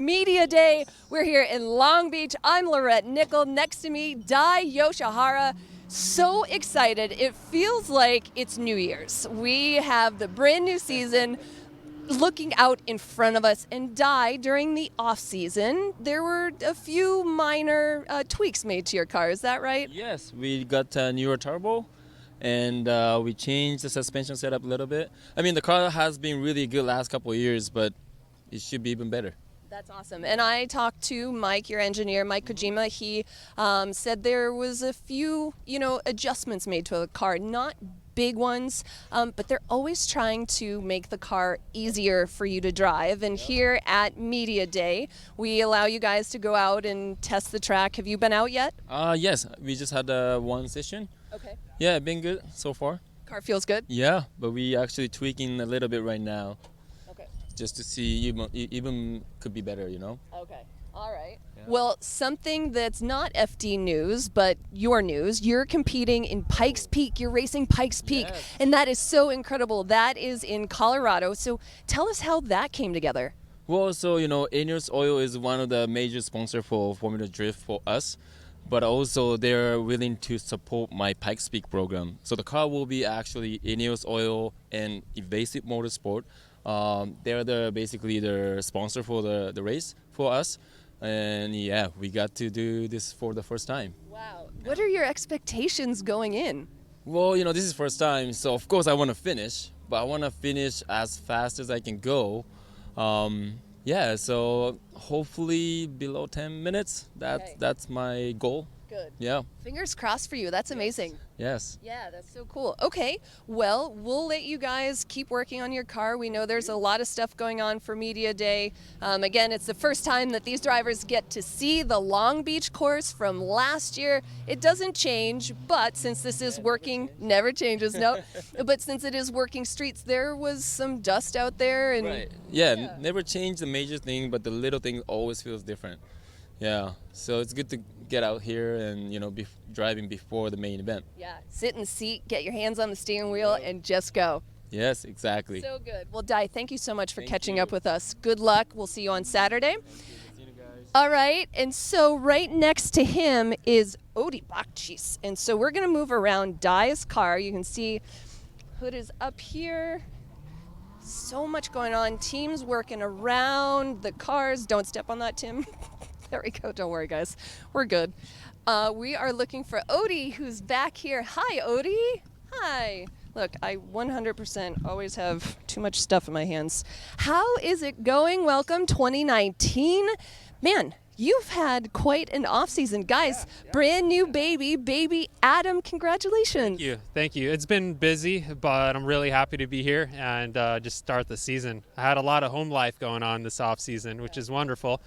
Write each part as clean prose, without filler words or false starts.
Media Day. We're here in Long Beach. I'm Lorette Nickel. Next to me, Dai Yoshihara. So excited. It feels like it's New Year's. We have the brand new season looking out in front of us. And Dai, during the off-season, there were a few minor tweaks made to your car. Is that right? Yes, we got a newer turbo, and we changed the suspension setup a little bit. I mean, the car has been really good last couple of years, but it should be even better. That's awesome. And I talked to Mike, your engineer, Mike Kojima. He said there was a few, adjustments made to the car, not big ones, but they're always trying to make the car easier for you to drive. And here at Media Day, we allow you guys to go out and test the track. Have you been out yet? Yes, we just had one session. Okay. Yeah, been good so far. Car feels good? Yeah, but we actually tweaking a little bit right now. Okay. Just to see even could be better, Okay. All right. Yeah. Well, something that's not FD news, but your news, you're competing in Pikes Peak. You're racing Pikes Peak, Yes. and that is so incredible. That is in Colorado. So tell us how that came together. Well, so, Nitrous Oil is one of the major sponsors for Formula Drift for us, but also they're willing to support my Pikes Peak program. So the car will be actually Nitrous Oil and Evasive Motorsport. They're basically the sponsor for the race for us. And yeah, we got to do this for the first time. Wow. What are your expectations going in? Well, this is first time, so of course I want to finish, but I want to finish as fast as I can go. Yeah, so hopefully below 10 minutes. That's my goal. Good. Yeah. Fingers crossed for you. That's amazing. Yes. Yeah, that's so cool. Okay, well, we'll let you guys keep working on your car. We know there's a lot of stuff going on for Media Day. Again, it's the first time that these drivers get to see the Long Beach course from last year. It doesn't change, but since this is working, never changes, no. But since it is working streets, there was some dust out there. And Right. Yeah, never change the major thing, but the little thing always feels different. Yeah, so it's good to get out here and, be driving before the main event. Yeah, sit in the seat, get your hands on the steering wheel, and just go. Yes, exactly. So good. Well, Dai, thank you so much for Thank catching you. up with us. Good luck. We'll see you on Saturday. Thank you. See you guys. All right, and so right next to him is Odi Bakchis. And so we're going to move around Dai's car. You can see hood is up here. So much going on. Teams working around the cars. Don't step on that, Tim. There we go. Don't worry, guys. We're good. We are looking for Odi, who's back here. Hi, Odi. Hi. Look, I 100% always have too much stuff in my hands. How is it going? Welcome, 2019. Man, you've had quite an off-season. Guys, brand new baby Adam, congratulations. Thank you. It's been busy, but I'm really happy to be here and just start the season. I had a lot of home life going on this off-season, which is wonderful.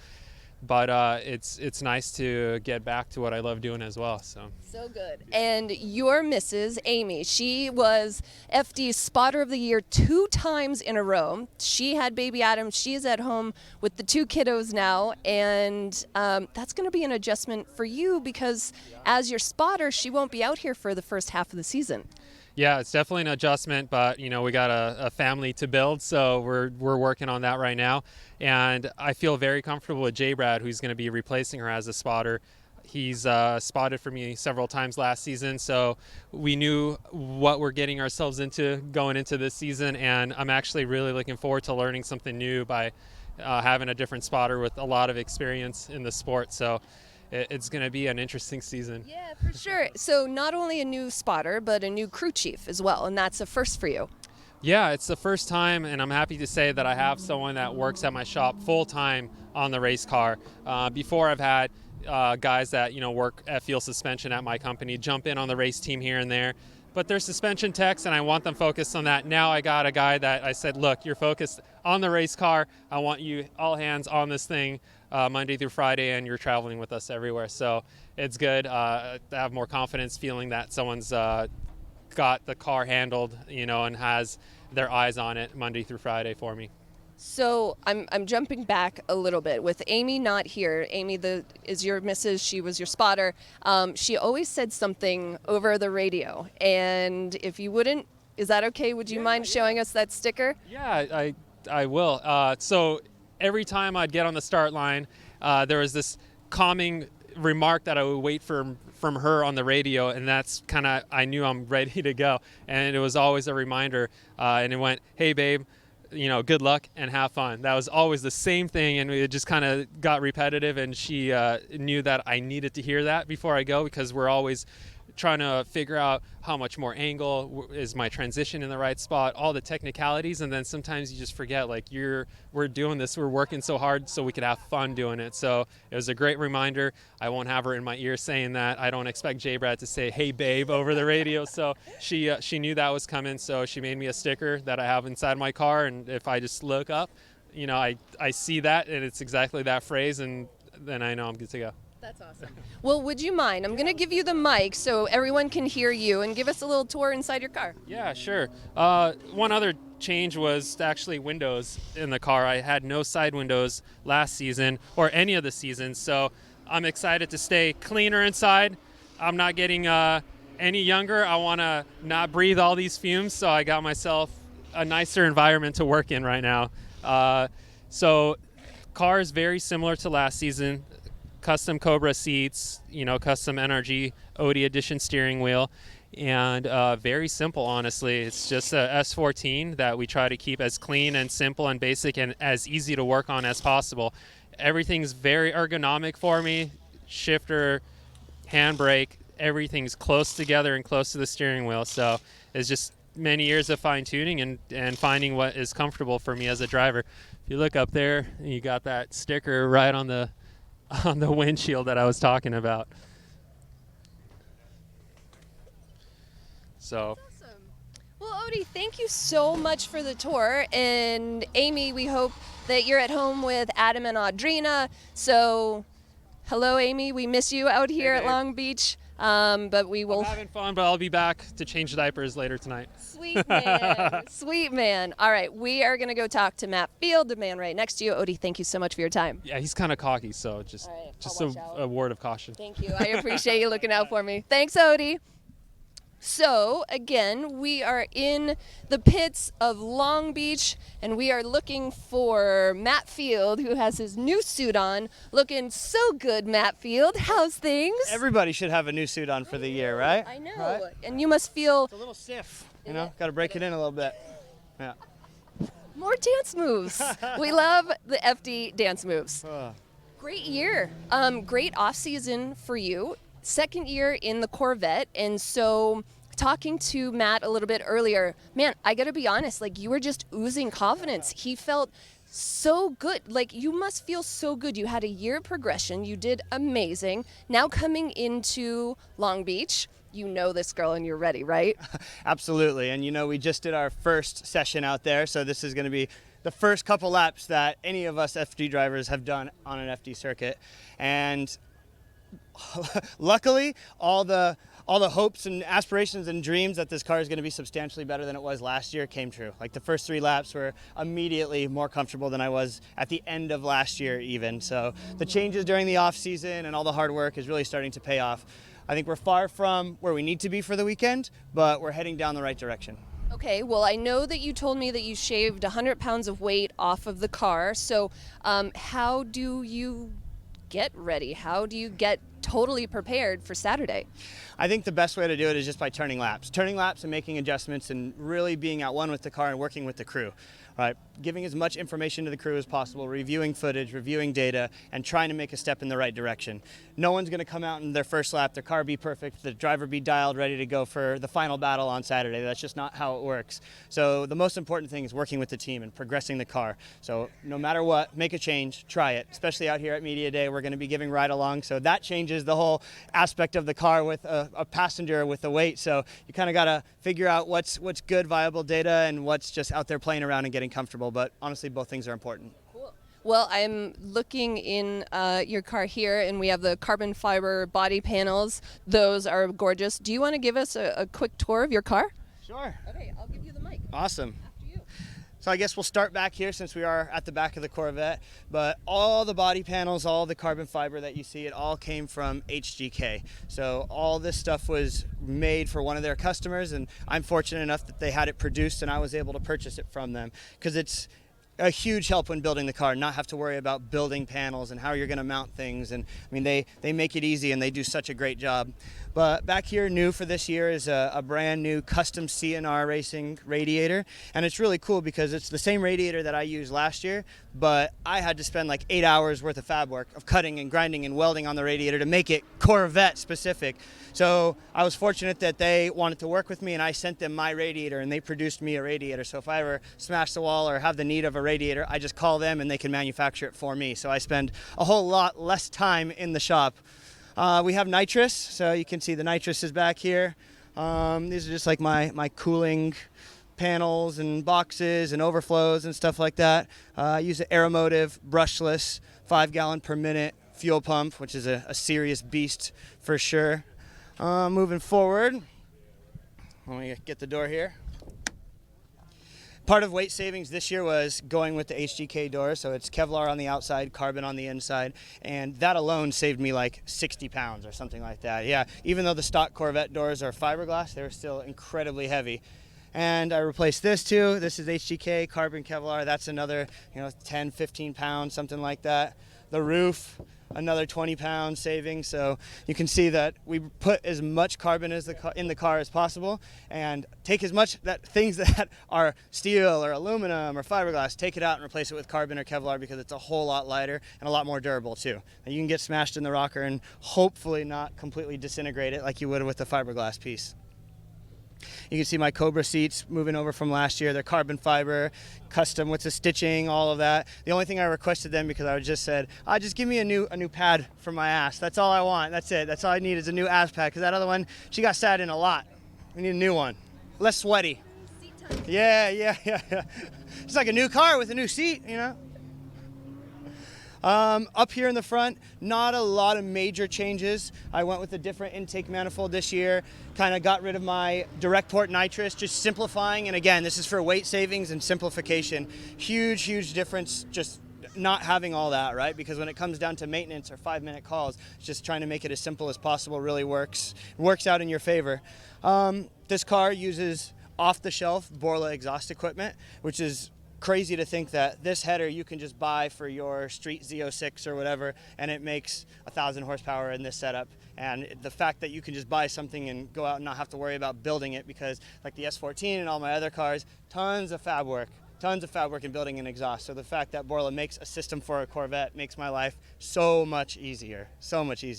But it's nice to get back to what I love doing as well. So good. And your Mrs. Amy, she was FD's Spotter of the Year 2 times in a row. She had baby Adam. She's at home with the 2 kiddos now. And that's going to be an adjustment for you because as your spotter, she won't be out here for the first half of the season. Yeah, it's definitely an adjustment, but we got a family to build, so we're working on that right now. And I feel very comfortable with J. Brad, who's going to be replacing her as a spotter. He's spotted for me several times last season, so we knew what we're getting ourselves into going into this season, and I'm actually really looking forward to learning something new by having a different spotter with a lot of experience in the sport. So it's going to be an interesting season. Yeah, for sure. So not only a new spotter, but a new crew chief as well, and that's a first for you. Yeah, it's the first time, and I'm happy to say that I have someone that works at my shop full-time on the race car. Before I've had guys that, work at field suspension at my company jump in on the race team here and there. But they're suspension techs, and I want them focused on that. Now I got a guy that I said, look, you're focused on the race car. I want you all hands on this thing Monday through Friday, and you're traveling with us everywhere. So it's good to have more confidence feeling that someone's got the car handled, and has their eyes on it Monday through Friday for me. So I'm jumping back a little bit with Amy not here. Amy is your missus. She was your spotter. She always said something over the radio, and if you wouldn't, is that okay? Would you mind showing us that sticker? Yeah, I will. So every time I'd get on the start line, there was this calming remark that I would wait from her on the radio, and that's kind of, I knew I'm ready to go. And it was always a reminder, and it went, "Hey babe, good luck and have fun." That was always the same thing, and it just kind of got repetitive, and she knew that I needed to hear that before I go, because we're always trying to figure out how much more angle, is my transition in the right spot, all the technicalities, and then sometimes you just forget, like, we're doing this, we're working so hard so we could have fun doing it. So it was a great reminder. I won't have her in my ear saying that. I don't expect J-Brad to say, "Hey babe," over the radio. So she knew that was coming, so she made me a sticker that I have inside my car, and if I just look up, I see that, and it's exactly that phrase, and then I know I'm good to go. That's awesome. Well, would you mind? I'm going to give you the mic so everyone can hear you, and give us a little tour inside your car. Yeah, sure. One other change was actually windows in the car. I had no side windows last season or any of the seasons, so I'm excited to stay cleaner inside. I'm not getting any younger. I want to not breathe all these fumes, so I got myself a nicer environment to work in right now. So car is very similar to last season. Custom Cobra seats, custom NRG OD edition steering wheel, and very simple, honestly. It's just a S14 that we try to keep as clean and simple and basic and as easy to work on as possible. Everything's very ergonomic for me. Shifter, handbrake, everything's close together and close to the steering wheel. So it's just many years of fine-tuning and finding what is comfortable for me as a driver. If you look up there, you got that sticker right on the windshield that I was talking about. So. Awesome. Well, Odie, thank you so much for the tour. And Amy, we hope that you're at home with Adam and Audrina. So, hello, Amy. We miss you out here at Long Beach. But we will. I'm having fun, but I'll be back to change diapers later tonight. Sweet man. Sweet man. All right, we are going to go talk to Matt Field, the man right next to you. Odie, thank you so much for your time. Yeah, he's kind of cocky, so just a word of caution. Thank you. I appreciate you looking out for me. Thanks, Odie. So, again, we are in the pits of Long Beach, and we are looking for Matt Field, who has his new suit on. Looking so good, Matt Field. How's things? Everybody should have a new suit on for the year, right? I know. Right? And you must feel... It's a little stiff, got to break it in a little bit. Yeah. More dance moves. We love the FD dance moves. Great year. Great off-season for you. Second year in the Corvette, and so talking to Matt a little bit earlier, man, I gotta be honest, like, you were just oozing confidence. He felt so good. Like, you must feel so good. You had a year of progression. You did amazing. Now coming into Long Beach, you know this girl and you're ready, right? Absolutely. And we just did our first session out there, so this is going to be the first couple laps that any of us FD drivers have done on an FD circuit. And luckily, all the hopes and aspirations and dreams that this car is going to be substantially better than it was last year came true. Like, the first 3 laps were immediately more comfortable than I was at the end of last year even. So the changes during the off season and all the hard work is really starting to pay off. I think we're far from where we need to be for the weekend, but we're heading down the right direction. Okay, well, I know that you told me that you shaved 100 pounds of weight off of the car. So how do you get ready? How do you get totally prepared for Saturday? I think the best way to do it is just by turning laps and making adjustments and really being at one with the car and working with the crew. Right, giving as much information to the crew as possible, reviewing footage, reviewing data, and trying to make a step in the right direction. No one's going to come out in their first lap, their car be perfect, the driver be dialed, ready to go for the final battle on Saturday. That's just not how it works. So the most important thing is working with the team and progressing the car. So no matter what, make a change, try it. Especially out here at Media Day, we're going to be giving ride-along, so that changes the whole aspect of the car with a passenger with the weight. So you kind of got to figure out what's good, viable data, and what's just out there playing around and getting comfortable, but honestly, both things are important. Cool. Well, I'm looking in your car here, and we have the carbon fiber body panels. Those are gorgeous. Do you want to give us a quick tour of your car? Sure. Okay, I'll give you the mic. Awesome. After you. So I guess we'll start back here since we are at the back of the Corvette, but all the body panels, all the carbon fiber that you see, it all came from HGK. So all this stuff was made for one of their customers, and I'm fortunate enough that they had it produced and I was able to purchase it from them, because it's a huge help when building the car, not have to worry about building panels and how you're going to mount things. And I mean, they make it easy and they do such a great job. But back here, new for this year, is a brand new custom CNR Racing Radiator. And it's really cool because it's the same radiator that I used last year, but I had to spend like 8 hours worth of fab work of cutting and grinding and welding on the radiator to make it Corvette specific. So I was fortunate that they wanted to work with me, and I sent them my radiator and they produced me a radiator. So if I ever smash the wall or have the need of a radiator, I just call them and they can manufacture it for me. So I spend a whole lot less time in the shop. We have Nitrous, so you can see the Nitrous is back here. These are just like my cooling panels and boxes and overflows and stuff like that. I use an Aeromotive brushless 5 gallon per minute fuel pump, which is a serious beast for sure. Moving forward, let me get the door here. Part of weight savings this year was going with the HGK door, so it's Kevlar on the outside, carbon on the inside, and that alone saved me like 60 pounds or something like that. Yeah, even though the stock Corvette doors are fiberglass, they're still incredibly heavy. And I replaced this too. This is HGK, carbon Kevlar. That's another, 10, 15 pounds, something like that. The roof, another 20 pounds savings. So you can see that we put as much carbon in the car as possible, and take as much things that are steel or aluminum or fiberglass, take it out and replace it with carbon or Kevlar, because it's a whole lot lighter and a lot more durable too. And you can get smashed in the rocker and hopefully not completely disintegrate it like you would with the fiberglass piece. You can see my Cobra Seats moving over from last year. They're carbon fiber, custom with the stitching, all of that. The only thing I requested them, because I just said, just give me a new pad for my ass. That's all I want. That's it. That's all I need is a new ass pad, because that other one, she got sat in a lot. We need a new one. Less sweaty. Yeah. It's like a new car with a new seat, Up here in the front, not a lot of major changes. I went with a different intake manifold this year, kind of got rid of my direct port nitrous, just simplifying. And again, this is for weight savings and simplification. Huge difference just not having all that, right? Because when it comes down to maintenance or 5-minute calls, just trying to make it as simple as possible really works out in your favor. This car uses off-the-shelf Borla exhaust equipment, which is crazy to think that this header you can just buy for your street Z06 or whatever, and it makes 1,000 horsepower in this setup. And the fact that you can just buy something and go out and not have to worry about building it, because like the S14 and all my other cars, tons of fab work in building an exhaust. So the fact that Borla makes a system for a Corvette makes my life so much easier. Something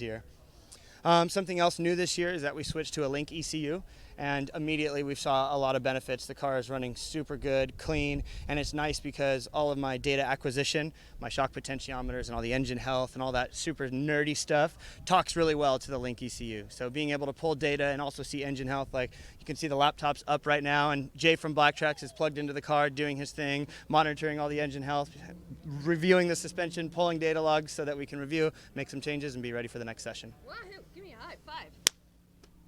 else new this year is that we switched to a Link ECU, and immediately we saw a lot of benefits. The car is running super good, clean, and it's nice because all of my data acquisition, my shock potentiometers and all the engine health and all that super nerdy stuff talks really well to the Link ECU. So being able to pull data and also see engine health, like you can see the laptop's up right now, and Jay from Black Tracks is plugged into the car doing his thing, monitoring all the engine health, reviewing the suspension, pulling data logs so that we can review, make some changes, and be ready for the next session. Wahoo! Give me a high five.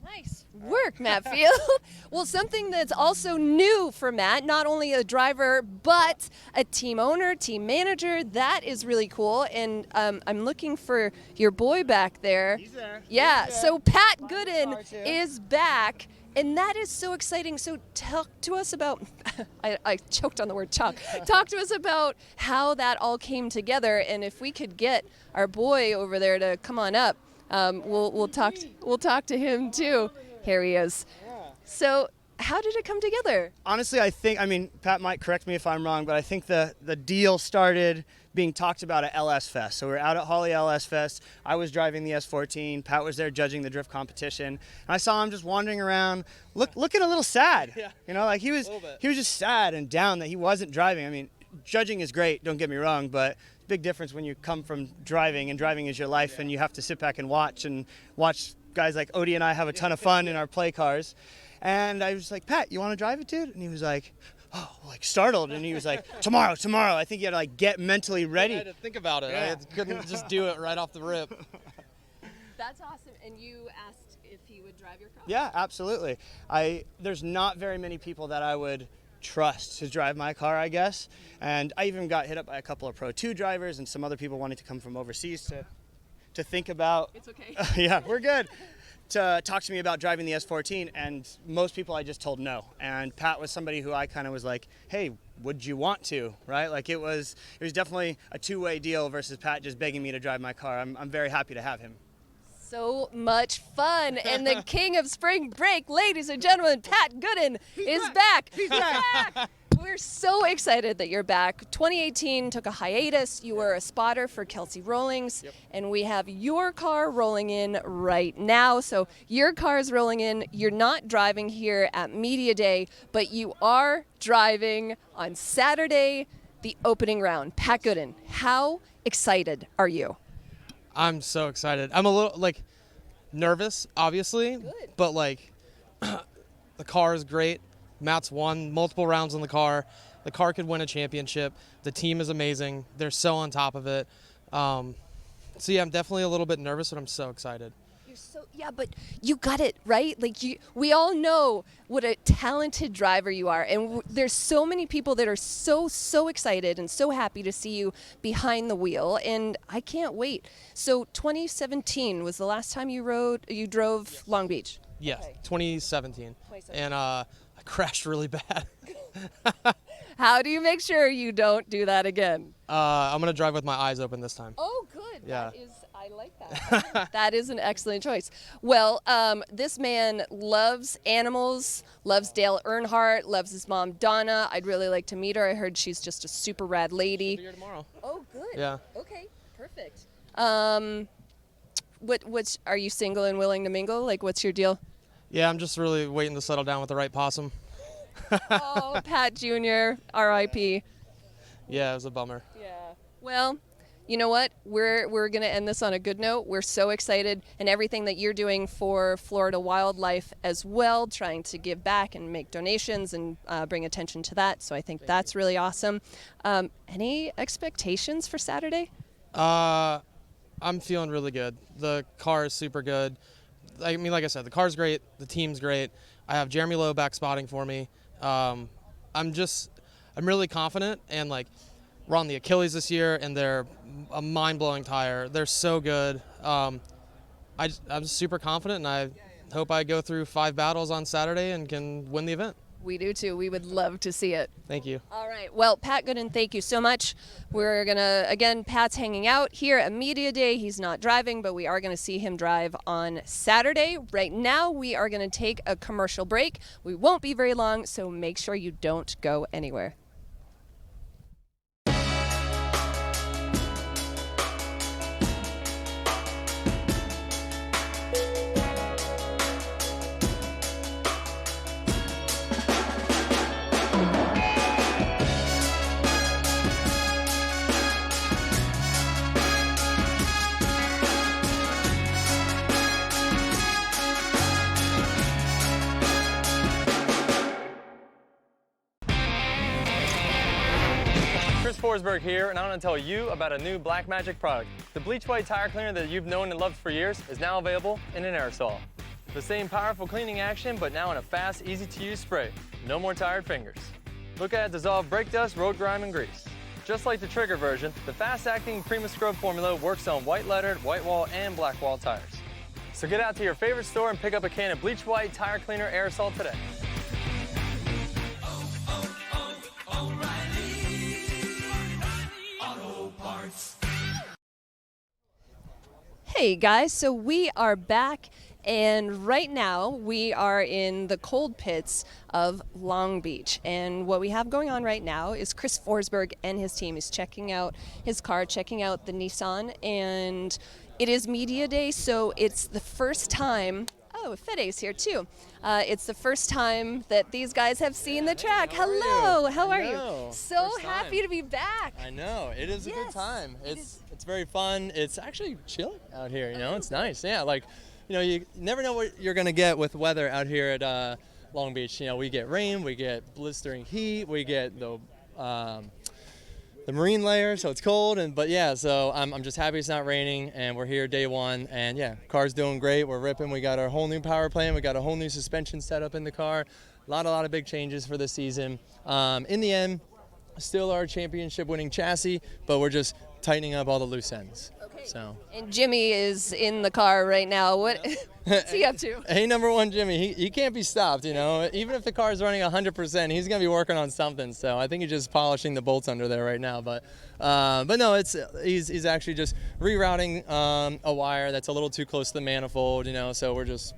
Nice work, Matt Field. Well, something that's also new for Matt, not only a driver, but a team owner, team manager. That is really cool. And I'm looking for your boy back there. He's there. Yeah, He's there. so Pat Gooden is back. And that is so exciting. So talk to us about, I choked on the word talk. Talk to us about how that all came together. And if we could get our boy over there to come on up, we'll talk to him too. Here he is. So how did it come together? Honestly, Pat might correct me if I'm wrong, but I think the deal started being talked about at LS Fest. So we're out at Holly LS Fest. I was driving the S14. Pat was there judging the drift competition. And I saw him just wandering around, looking a little sad. Yeah. He was just sad and down that he wasn't driving. I mean, judging is great, don't get me wrong, but big difference when you come from driving, and driving is your life, and you have to sit back and watch guys like Odie and I have a ton of fun in our play cars. And I was like, Pat, you want to drive it, dude? And he was like, startled, and he was like, tomorrow. I think you had to get mentally ready. I had to think about it. Yeah. I couldn't just do it right off the rip. That's awesome. And you asked if he would drive your car? Yeah, absolutely. There's not very many people that I would trust to drive my car, I guess. And I even got hit up by a couple of Pro 2 drivers and some other people wanting to come from overseas to think about. It's okay. Yeah, we're good. to talk to me about driving the S14, and most people I just told no. And Pat was somebody who I kind of was like, hey, would you want to, right? Like it was definitely a two-way deal versus Pat just begging me to drive my car. I'm very happy to have him. So much fun. And the king of spring break, ladies and gentlemen, Pat Gooden is back. He's back. We're so excited that you're back. 2018 took a hiatus. You were a spotter for Kelsey Rollings, and we have your car rolling in right now. So your car is rolling in. You're not driving here at Media Day, but you are driving on Saturday, the opening round. Pat Gooden, how excited are you? I'm so excited. I'm a little like nervous, obviously, but like the car is great. Matt's won multiple rounds in the car. The car could win a championship. The team is amazing. They're so on top of it. So yeah, I'm definitely a little bit nervous, but I'm so excited. Yeah, but you got it, right? Like we all know what a talented driver you are, and there's so many people that are so excited and so happy to see you behind the wheel, and I can't wait. So 2017 was the last time you drove Long Beach. Yes, Okay. 2017. And I crashed really bad. How do you make sure you don't do that again? I'm gonna drive with my eyes open this time. Oh, good. Yeah. I like that. That is an excellent choice. Well, this man loves animals, loves Dale Earnhardt, loves his mom Donna. I'd really like to meet her. I heard she's just a super rad lady. She'll be here tomorrow. Oh, good. Yeah. Okay, perfect. What's are you single and willing to mingle? Like, what's your deal? Yeah, I'm just really waiting to settle down with the right possum. Oh, Pat Jr., R.I.P. Yeah, it was a bummer. Yeah. Well, you know what? We're going to end this on a good note. We're so excited, and everything that you're doing for Florida wildlife as well, trying to give back and make donations and bring attention to that. So I think that's really awesome. Any expectations for Saturday? I'm feeling really good. The car is super good. I mean, like I said, the car's great. The team's great. I have Jeremy Lowe back spotting for me. I'm really confident, and like we're on the Achilles this year, and they're a mind-blowing tire. They're so good. I'm super confident, and I hope I go through 5 battles on Saturday and can win the event. We do too. We would love to see it. Thank you. All right. Well, Pat Gooden, thank you so much. We're going to, again, Pat's hanging out here at Media Day. He's not driving, but we are going to see him drive on Saturday. Right now, we are going to take a commercial break. We won't be very long, so make sure you don't go anywhere. Forsberg here, and I want to tell you about a new Black Magic product. The bleach white tire cleaner that you've known and loved for years is now available in an aerosol. The same powerful cleaning action, but now in a fast, easy to use spray. No more tired fingers. Look at it dissolve brake dust, road grime, and grease. Just like the Trigger version, the fast-acting Prima Scrub formula works on white lettered, white wall, and black wall tires. So get out to your favorite store and pick up a can of bleach white tire cleaner aerosol today. Hey guys, so we are back, and right now we are in the cold pits of Long Beach, and what we have going on right now is Chris Forsberg and his team is checking out his car, checking out the Nissan, and it is Media Day, so it's the first time. Oh, Fede's here too. It's the first time that these guys have seen the track. Hello, how are you? So happy to be back. I know, it is a good time. It's very fun. It's actually chilly out here, you know, it's nice. Yeah, like, you know, you never know what you're gonna get with weather out here at Long Beach. You know, we get rain, we get blistering heat, we get the marine layer, so it's cold, but yeah, so I'm just happy it's not raining, and we're here day one, and yeah, car's doing great, we're ripping, we got our whole new power plant, we got a whole new suspension setup in the car, a lot of big changes for the season. In the end, still our championship winning chassis, but we're just tightening up all the loose ends. Okay. So. And Jimmy is in the car right now. What's he up to? Hey, number one, Jimmy, he can't be stopped, you know. Even if the car is running 100%, he's going to be working on something. So I think he's just polishing the bolts under there right now. But no, he's actually just rerouting a wire that's a little too close to the manifold, you know. So we're just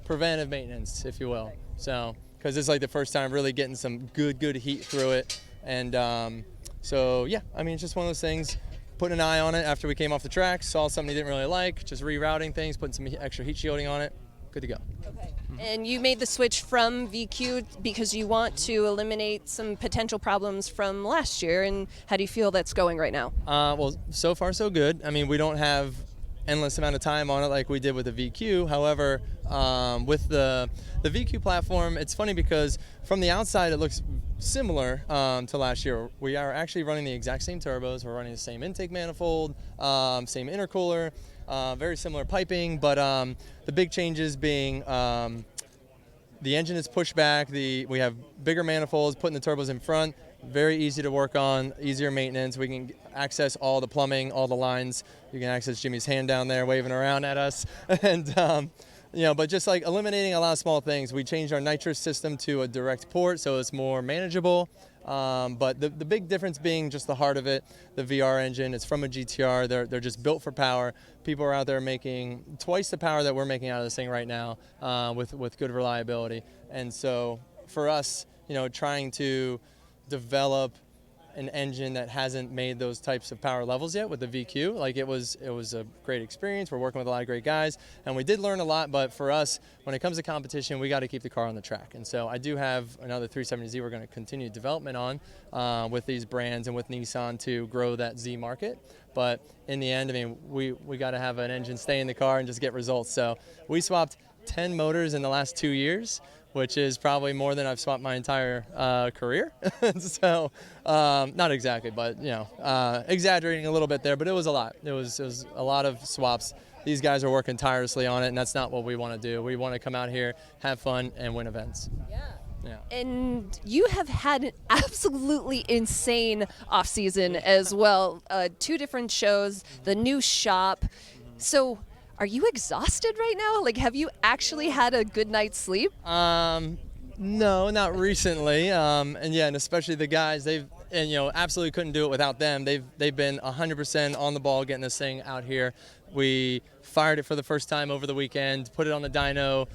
preventive maintenance, if you will. So because it's like the first time really getting some good heat through it. And so, yeah, I mean, it's just one of those things. Putting an eye on it after we came off the track, saw something he didn't really like, just rerouting things, putting some extra heat shielding on it, good to go. Okay. And you made the switch from VQ because you want to eliminate some potential problems from last year, and how do you feel that's going right now? Well, so far so good. I mean, we don't have endless amount of time on it like we did with the VQ. However, with the VQ platform, it's funny because from the outside it looks similar to last year. We are actually running the exact same turbos. We're running the same intake manifold, same intercooler, very similar piping, but the big changes being the engine is pushed back. We have bigger manifolds, putting the turbos in front. Very easy to work on, easier maintenance. We can access all the plumbing, all the lines. You can access Jimmy's hand down there waving around at us. And, you know, but just like eliminating a lot of small things. We changed our Nitrous system to a direct port, so it's more manageable. But the big difference being just the heart of it, the VR engine. It's from a GTR. They're just built for power. People are out there making twice the power that we're making out of this thing right now with good reliability. And so for us, you know, trying to develop an engine that hasn't made those types of power levels yet with the VQ. Like it was a great experience. We're working with a lot of great guys, and we did learn a lot. But for us, when it comes to competition, we got to keep the car on the track. And so I do have another 370Z we're going to continue development on with these brands and with Nissan to grow that Z market. But in the end, I mean, we got to have an engine stay in the car and just get results. So we swapped 10 motors in the last 2 years, which is probably more than I've swapped my entire career. So, not exactly, but, you know, exaggerating a little bit there, but it was a lot. It was a lot of swaps. These guys are working tirelessly on it, and that's not what we want to do. We want to come out here, have fun, and win events. Yeah. And you have had an absolutely insane off-season as well. 2 different shows, the new shop. So are you exhausted right now? Like, have you actually had a good night's sleep? No, not recently. And yeah, and especially the guys, you know, absolutely couldn't do it without them. They've been 100% on the ball getting this thing out here. We fired it for the first time over the weekend, put it on the dyno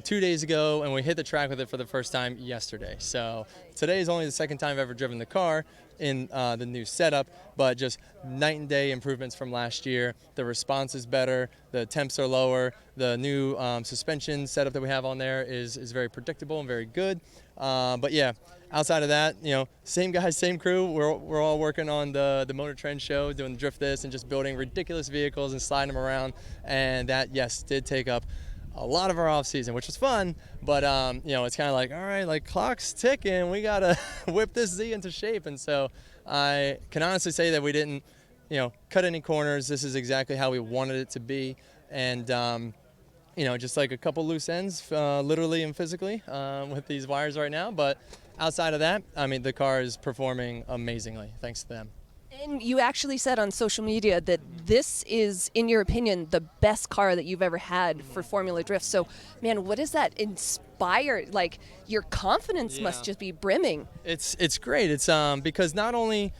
2 days ago, and we hit the track with it for the first time yesterday. So today is only the second time I've ever driven the car in the new setup, but just night and day improvements from last year. The response is better, the temps are lower, the new suspension setup that we have on there is very predictable and very good. But yeah, outside of that, you know, same guys, same crew. We're all working on the Motor Trend show, doing the Drift This and just building ridiculous vehicles and sliding them around. And that, yes, did take up a lot of our off season, which was fun, but you know, it's kind of like, all right, like clock's ticking, we gotta whip this Z into shape. And so I can honestly say that we didn't, you know, cut any corners. This is exactly how we wanted it to be. And you know, just like a couple loose ends, literally and physically, with these wires right now. But outside of that, I mean, the car is performing amazingly, thanks to them. And you actually said on social media that this is, in your opinion, the best car that you've ever had for Formula Drift. So, man, what does that inspire? Like, your confidence must just be brimming. It's great. It's because not only,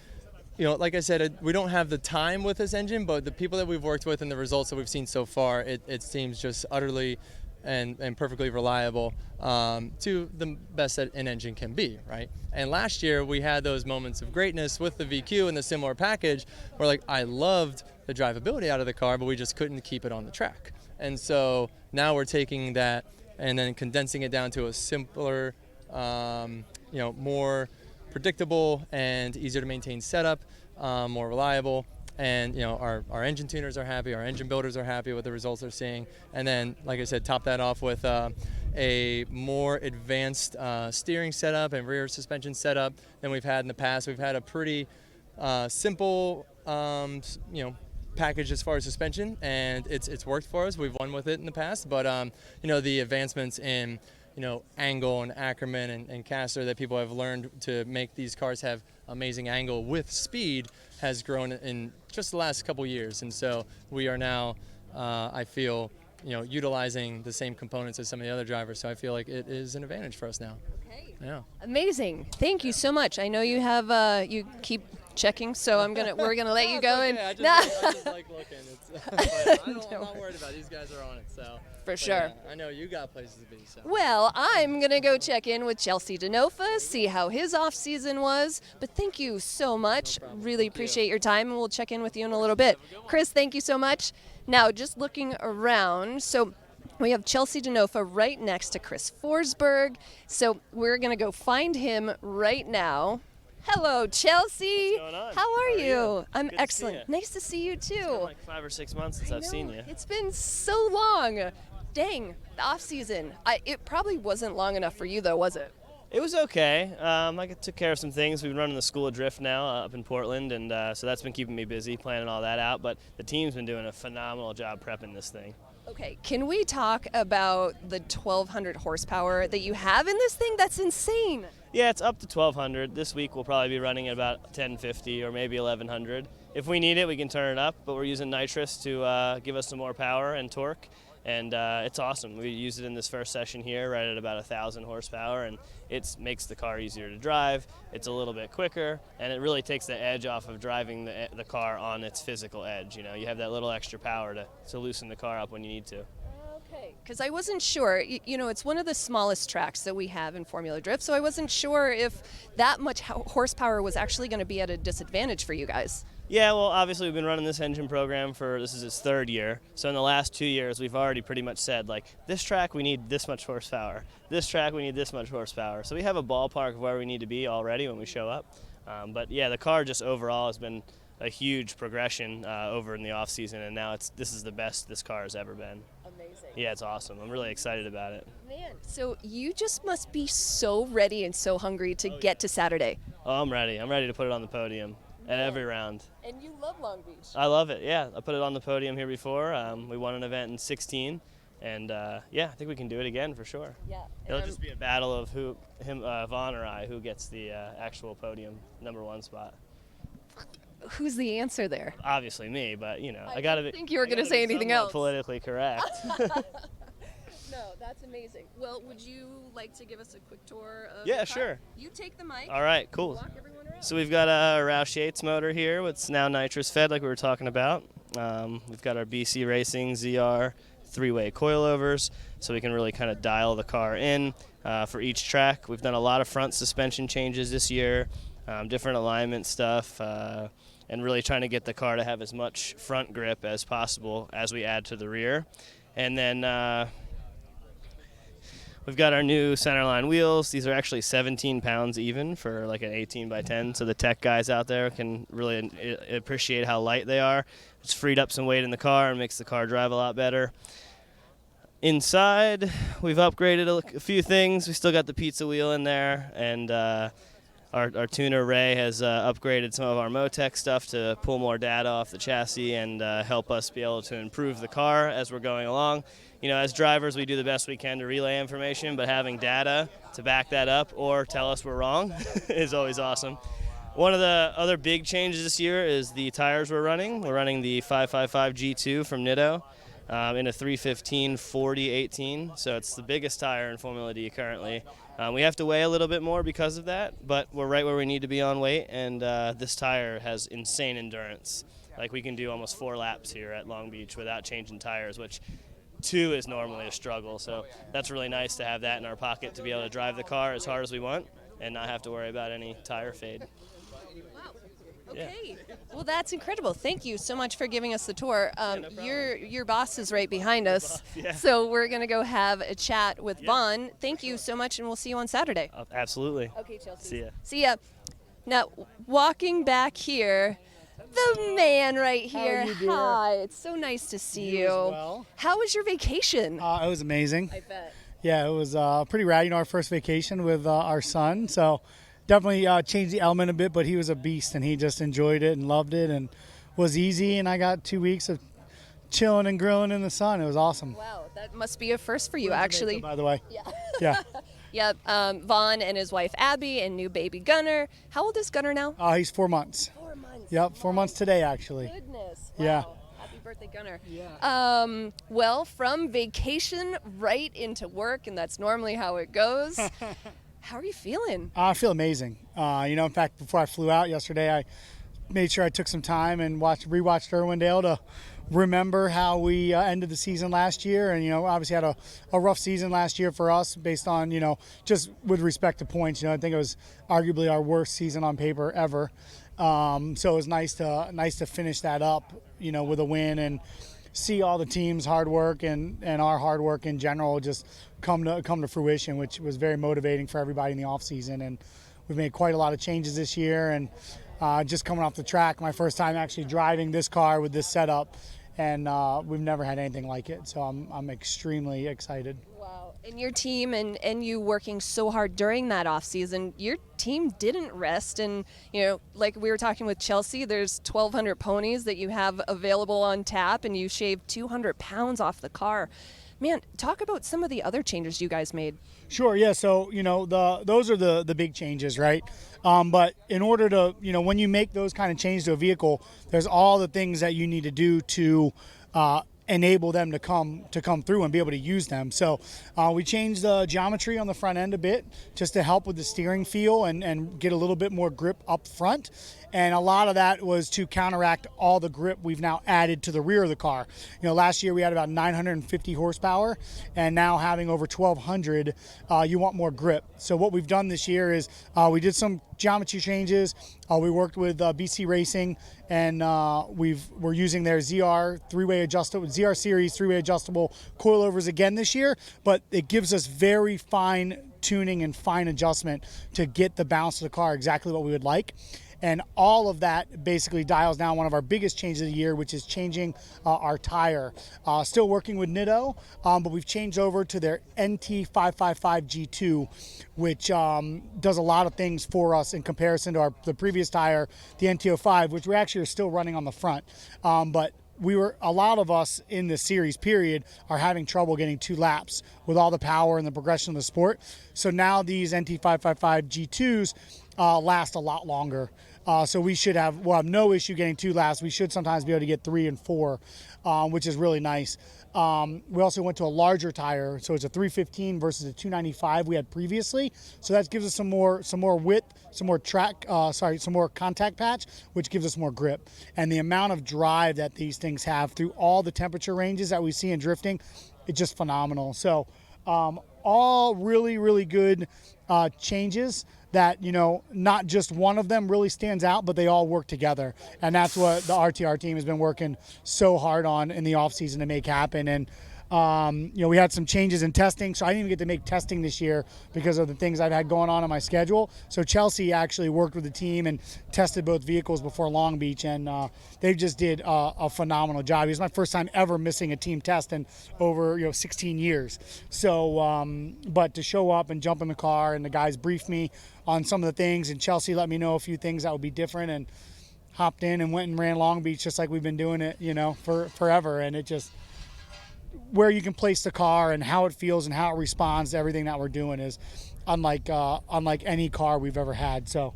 you know, like I said, we don't have the time with this engine, but the people that we've worked with and the results that we've seen so far, it seems just utterly and perfectly reliable to the best that an engine can be, right? And last year we had those moments of greatness with the VQ and the similar package where, like, I loved the drivability out of the car, but we just couldn't keep it on the track. And so now we're taking that and then condensing it down to a simpler, you know, more predictable and easier to maintain setup, more reliable. And, you know, our engine tuners are happy, our engine builders are happy with the results they're seeing. And then, like I said, top that off with a more advanced steering setup and rear suspension setup than we've had in the past. We've had a pretty simple, you know, package as far as suspension, and it's worked for us. We've won with it in the past, but you know, the advancements in, angle and Ackerman and Castro that people have learned to make these cars have amazing angle with speed has grown in just the last couple years. And so we are now, I feel, utilizing the same components as some of the other drivers. So I feel like it is an advantage for us now. Okay. Yeah. Amazing. Thank you so much. I know you have you keep checking, so we're gonna let you go. Okay. I just like looking. I'm not worried about it. These guys are on it, so. For sure. Yeah, I know you got places to be. So. Well, I'm going to go check in with Chelsea DeNofa, see how his off-season was. But thank you so much. Really appreciate your time, and we'll check in with you in a little bit. Chris, thank you so much. Now, just looking around, so we have Chelsea DeNofa right next to Chris Forsberg. So we're going to go find him right now. Hello, Chelsea. What's going on? How are you? I'm Good to see excellent. you. Nice to see you, too. It's been like 5 or 6 months since I've seen you. It's been so long. Dang, the off season. It probably wasn't long enough for you though, was it? It was okay. I took care of some things. We've been running the School of Drift now up in Portland, and so that's been keeping me busy, planning all that out. But the team's been doing a phenomenal job prepping this thing. Okay, can we talk about the 1,200 horsepower that you have in this thing? That's insane. Yeah, it's up to 1,200. This week we'll probably be running at about 1,050 or maybe 1,100. If we need it, we can turn it up, but we're using Nitrous to give us some more power and torque. And it's awesome. We used it in this first session here, right at about 1,000 horsepower, and it makes the car easier to drive. It's a little bit quicker, and it really takes the edge off of driving the car on its physical edge. You have that little extra power to loosen the car up when you need to. Okay, because I wasn't sure. It's one of the smallest tracks that we have in Formula Drift, so I wasn't sure if that much horsepower was actually going to be at a disadvantage for you guys. Yeah, well, obviously we've been running this engine program this is its 3rd year. So in the last 2 years, we've already pretty much said, this track we need this much horsepower. This track we need this much horsepower. So we have a ballpark of where we need to be already when we show up. But yeah, the car just overall has been a huge progression over in the off season, and now this is the best this car has ever been. Amazing. Yeah, it's awesome. I'm really excited about it. Man, so you just must be so ready and so hungry to get to Saturday. Oh, I'm ready. I'm ready to put it on the podium at every round. And you love Long Beach. I love it, yeah. I put it on the podium here before. We won an event in 16, and yeah, I think we can do it again for sure. Yeah. It'll just be a battle of Vaughn or I, who gets the actual podium #1 spot. Who's the answer there? Obviously me, but I didn't think you were going to say anything else. Politically correct. No, that's amazing. Well, would you like to give us a quick tour of Yeah, the car? sure. You take the mic. All right, cool. Walk everyone around. So we've got a Roush Yates motor here. It's now Nitrous fed, like we were talking about. We've got our BC Racing ZR 3-way coilovers, so we can really kind of dial the car in for each track. We've done a lot of front suspension changes this year, different alignment stuff, and really trying to get the car to have as much front grip as possible as we add to the rear. And then we've got our new Centreline Wheels. These are actually 17 pounds even for like an 18 by 10, so the tech guys out there can really appreciate how light they are. It's freed up some weight in the car and makes the car drive a lot better. Inside, we've upgraded a few things. We still got the pizza wheel in there, and our tuner Ray has upgraded some of our Motec stuff to pull more data off the chassis and help us be able to improve the car as we're going along. As drivers, we do the best we can to relay information, but having data to back that up or tell us we're wrong is always awesome. One of the other big changes this year is the tires we're running. We're running the 555 G2 from Nitto in a 315 40/18, so it's the biggest tire in Formula D currently. We have to weigh a little bit more because of that, but we're right where we need to be on weight, and this tire has insane endurance. We can do almost 4 laps here at Long Beach without changing tires, which 2 is normally a struggle, so that's really nice to have that in our pocket to be able to drive the car as hard as we want and not have to worry about any tire fade. Wow. Okay. Yeah. Well, that's incredible. Thank you so much for giving us the tour. Your boss is right behind us, yeah. So we're going to go have a chat with Vaughn. Thank you so much, and we'll see you on Saturday. Absolutely. Okay, Chelsea. See ya. See ya. Now, walking back here, the man right here. How are you, dear? Hi, it's so nice to see you. as well. How was your vacation? It was amazing. I bet. Yeah, it was pretty rad. Our first vacation with our son, so definitely changed the element a bit, but he was a beast, and he just enjoyed it and loved it and was easy, and I got 2 weeks of chilling and grilling in the sun. It was awesome. Wow, That must be a first for you, Where's the actually. Nathan, by the way. Yeah. Yeah. Yep. Vaughn and his wife Abby and new baby Gunner. How old is Gunner now? He's 4 months. 4 months. Yep, 4 months today, actually. Goodness. Yeah. Wow. Happy birthday, Gunner. Yeah. Well, from vacation right into work, and that's normally how it goes. How are you feeling? I feel amazing. In fact, before I flew out yesterday, I made sure I took some time and rewatched Irwindale to remember how we ended the season last year. And, obviously had a rough season last year for us based on, just with respect to points. I think it was arguably our worst season on paper ever. So it was nice to finish that up, with a win and see all the team's hard work and our hard work in general just come to fruition, which was very motivating for everybody in the off season. And we've made quite a lot of changes this year, and just coming off the track, my first time actually driving this car with this setup, and we've never had anything like it. So I'm extremely excited. Wow. And your team and you working so hard during that off season, your team didn't rest. And, like we were talking with Chelsea, there's 1,200 ponies that you have available on tap, and you shaved 200 pounds off the car. Man, talk about some of the other changes you guys made. Sure, yeah. So, those are the big changes, right? But in order to, when you make those kind of changes to a vehicle, there's all the things that you need to do to enable them to come through and be able to use them. So we changed the geometry on the front end a bit just to help with the steering feel and get a little bit more grip up front. And a lot of that was to counteract all the grip we've now added to the rear of the car. Last year we had about 950 horsepower, and now having over 1,200, you want more grip. So what we've done this year is we did some geometry changes. We worked with BC Racing, and we're using their ZR series three-way adjustable coilovers again this year, but it gives us very fine tuning and fine adjustment to get the bounce of the car exactly what we would like. And all of that basically dials down one of our biggest changes of the year, which is changing our tire. Still working with Nitto, but we've changed over to their NT555 G2, which does a lot of things for us in comparison to the previous tire, the NT05, which we actually are still running on the front. But a lot of us in this series period are having trouble getting 2 laps with all the power and the progression of the sport. So now these NT555 G2s last a lot longer. So we'll have no issue getting 2 laps. We should sometimes be able to get 3 and 4, which is really nice. We also went to a larger tire, so it's a 315 versus a 295 we had previously. So that gives us some more width, some more contact patch, which gives us more grip. And the amount of drive that these things have through all the temperature ranges that we see in drifting, it's just phenomenal. So all really, really good changes that, not just one of them really stands out, but they all work together. And that's what the RTR team has been working so hard on in the off season to make happen. And, we had some changes in testing, so I didn't even get to make testing this year because of the things I've had going on my schedule. So Chelsea actually worked with the team and tested both vehicles before Long Beach, and they just did a phenomenal job. It was my first time ever missing a team test in over 16 years. So, but to show up and jump in the car, and the guys briefed me on some of the things, and Chelsea let me know a few things that would be different, and hopped in and went and ran Long Beach just like we've been doing it, for forever. And it just, where you can place the car and how it feels and how it responds to everything that we're doing is unlike any car we've ever had. So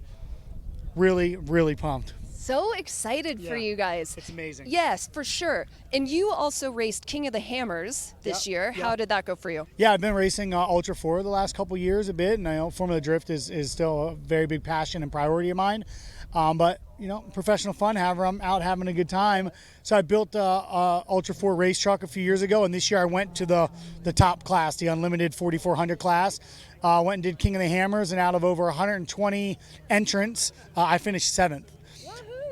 really, really pumped. So excited for you guys. It's amazing. Yes, for sure. And you also raced King of the Hammers this year. How did that go for you? Yeah, I've been racing Ultra 4 the last couple years a bit, and I know Formula Drift is still a very big passion and priority of mine. But professional fun, I'm out having a good time. So I built a Ultra 4 race truck a few years ago, and this year I went to the top class, the Unlimited 4400 class. Went and did King of the Hammers, and out of over 120 entrants, I finished 7th.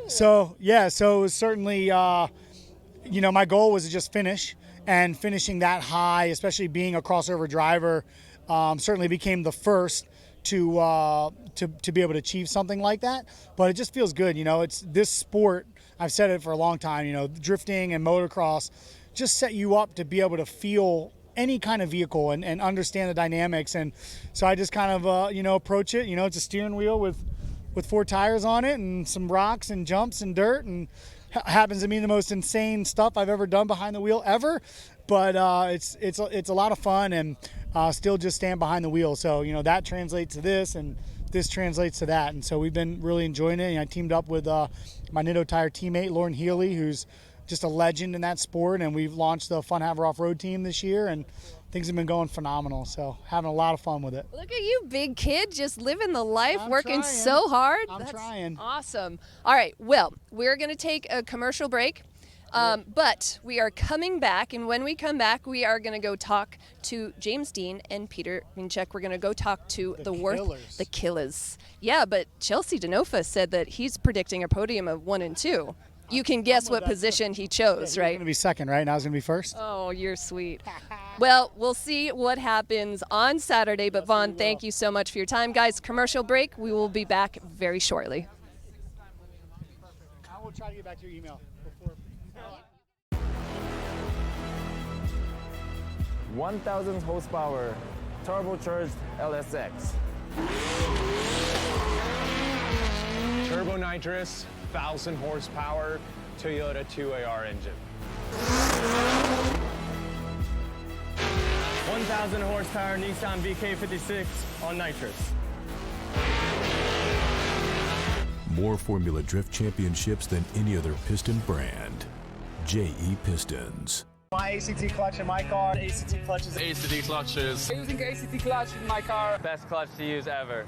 So it was certainly, my goal was to just finish, and finishing that high, especially being a crossover driver, certainly became the first to be able to achieve something like that. But it just feels good. It's this sport, I've said it for a long time, drifting and motocross just set you up to be able to feel any kind of vehicle and understand the dynamics. And so I just kind of, approach it. It's a steering wheel with 4 tires on it and some rocks and jumps and dirt, and happens to be the most insane stuff I've ever done behind the wheel ever. But it's a lot of fun, and still just stand behind the wheel. So, you know, that translates to this, and this translates to that. And so we've been really enjoying it. And I teamed up with my Nitto Tire teammate, Lauren Healy, who's just a legend in that sport. And we've launched the Fun Haver Off-Road team this year, and things have been going phenomenal. So having a lot of fun with it. Look at you, big kid, just living the life, I'm working trying. so hard. I'm That's trying. Awesome. All right, well, we're going to take a commercial break. But we are coming back, and when we come back, we are going to go talk to James Dean and Peter Minchek. We're going to go talk to the Killers. Yeah, but Chelsea Denofa said that he's predicting a podium of 1 and 2. You can guess what position he chose, right? He's going to be second, right? Now he's going to be first. Oh, you're sweet. Well, we'll see what happens on Saturday, but Vaughn, thank you so much for your time. Guys, commercial break. We will be back very shortly. I will try to get back to your email before. 1,000 horsepower turbocharged LSX. Turbo Nitrous, 1,000 horsepower Toyota 2AR engine. 1,000 horsepower Nissan VK56 on Nitrous. More Formula Drift championships than any other piston brand. JE Pistons. My ACT clutch in my car. ACT clutches. ACT clutches. Using ACT clutch in my car. Best clutch to use ever.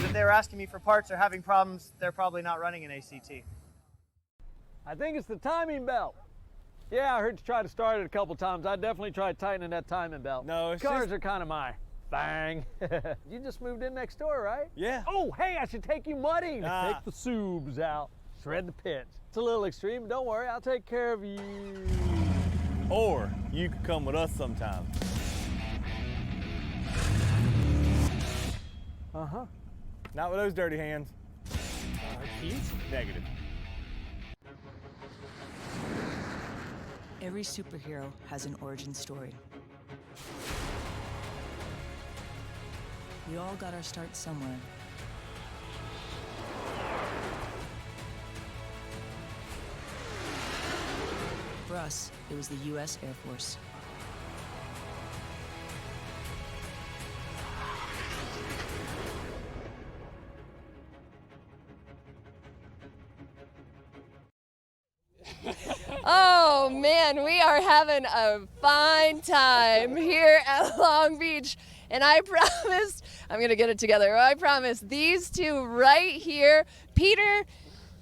If they were asking me for parts or having problems, they're probably not running an ACT. I think it's the timing belt. Yeah, I heard you try to start it a couple times. I definitely tried tightening that timing belt. No, it's Cars just... are kind of my thing. You just moved in next door, right? Yeah. Oh, hey, I should take you mudding. Take the subs out, shred the pits. It's a little extreme, but don't worry, I'll take care of you. Or you could come with us sometime. Uh-huh. Not with those dirty hands. Keys? Negative. Every superhero has an origin story. We all got our start somewhere. For us, it was the U.S. Air Force. Oh man, we are having a fine time here at Long Beach. And I promised, I'm gonna get it together. I promise these two right here, Peter,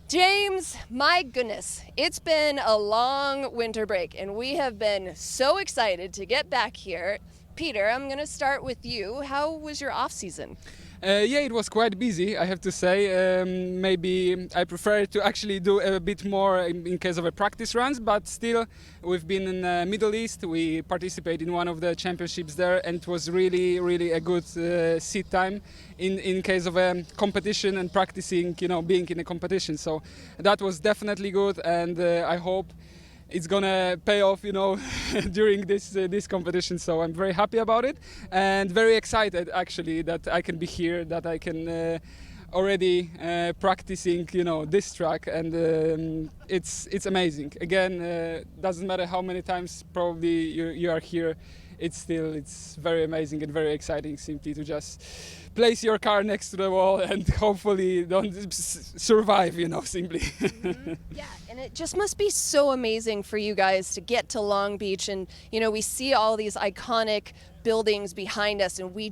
James, my goodness, it's been a long winter break and we have been so excited to get back here. Peter, I'm gonna start with you. How was your off season? Yeah, it was quite busy, I have to say. Maybe I prefer to actually do a bit more in case of a practice runs, but still we've been in the Middle East. We participated in one of the championships there, and it was really, really a good seat time in case of a competition and practicing, you know, being in a competition. So that was definitely good, and I hope it's gonna pay off, you know, during this competition. So I'm very happy about it and very excited actually that I can be here, that I can already practicing, you know, this track, and it's amazing. Again, doesn't matter how many times probably you are here, it's very amazing and very exciting simply to just place your car next to the wall and hopefully don't survive, you know, simply. Yeah, and it just must be so amazing for you guys to get to Long Beach, and you know, we see all these iconic buildings behind us, and we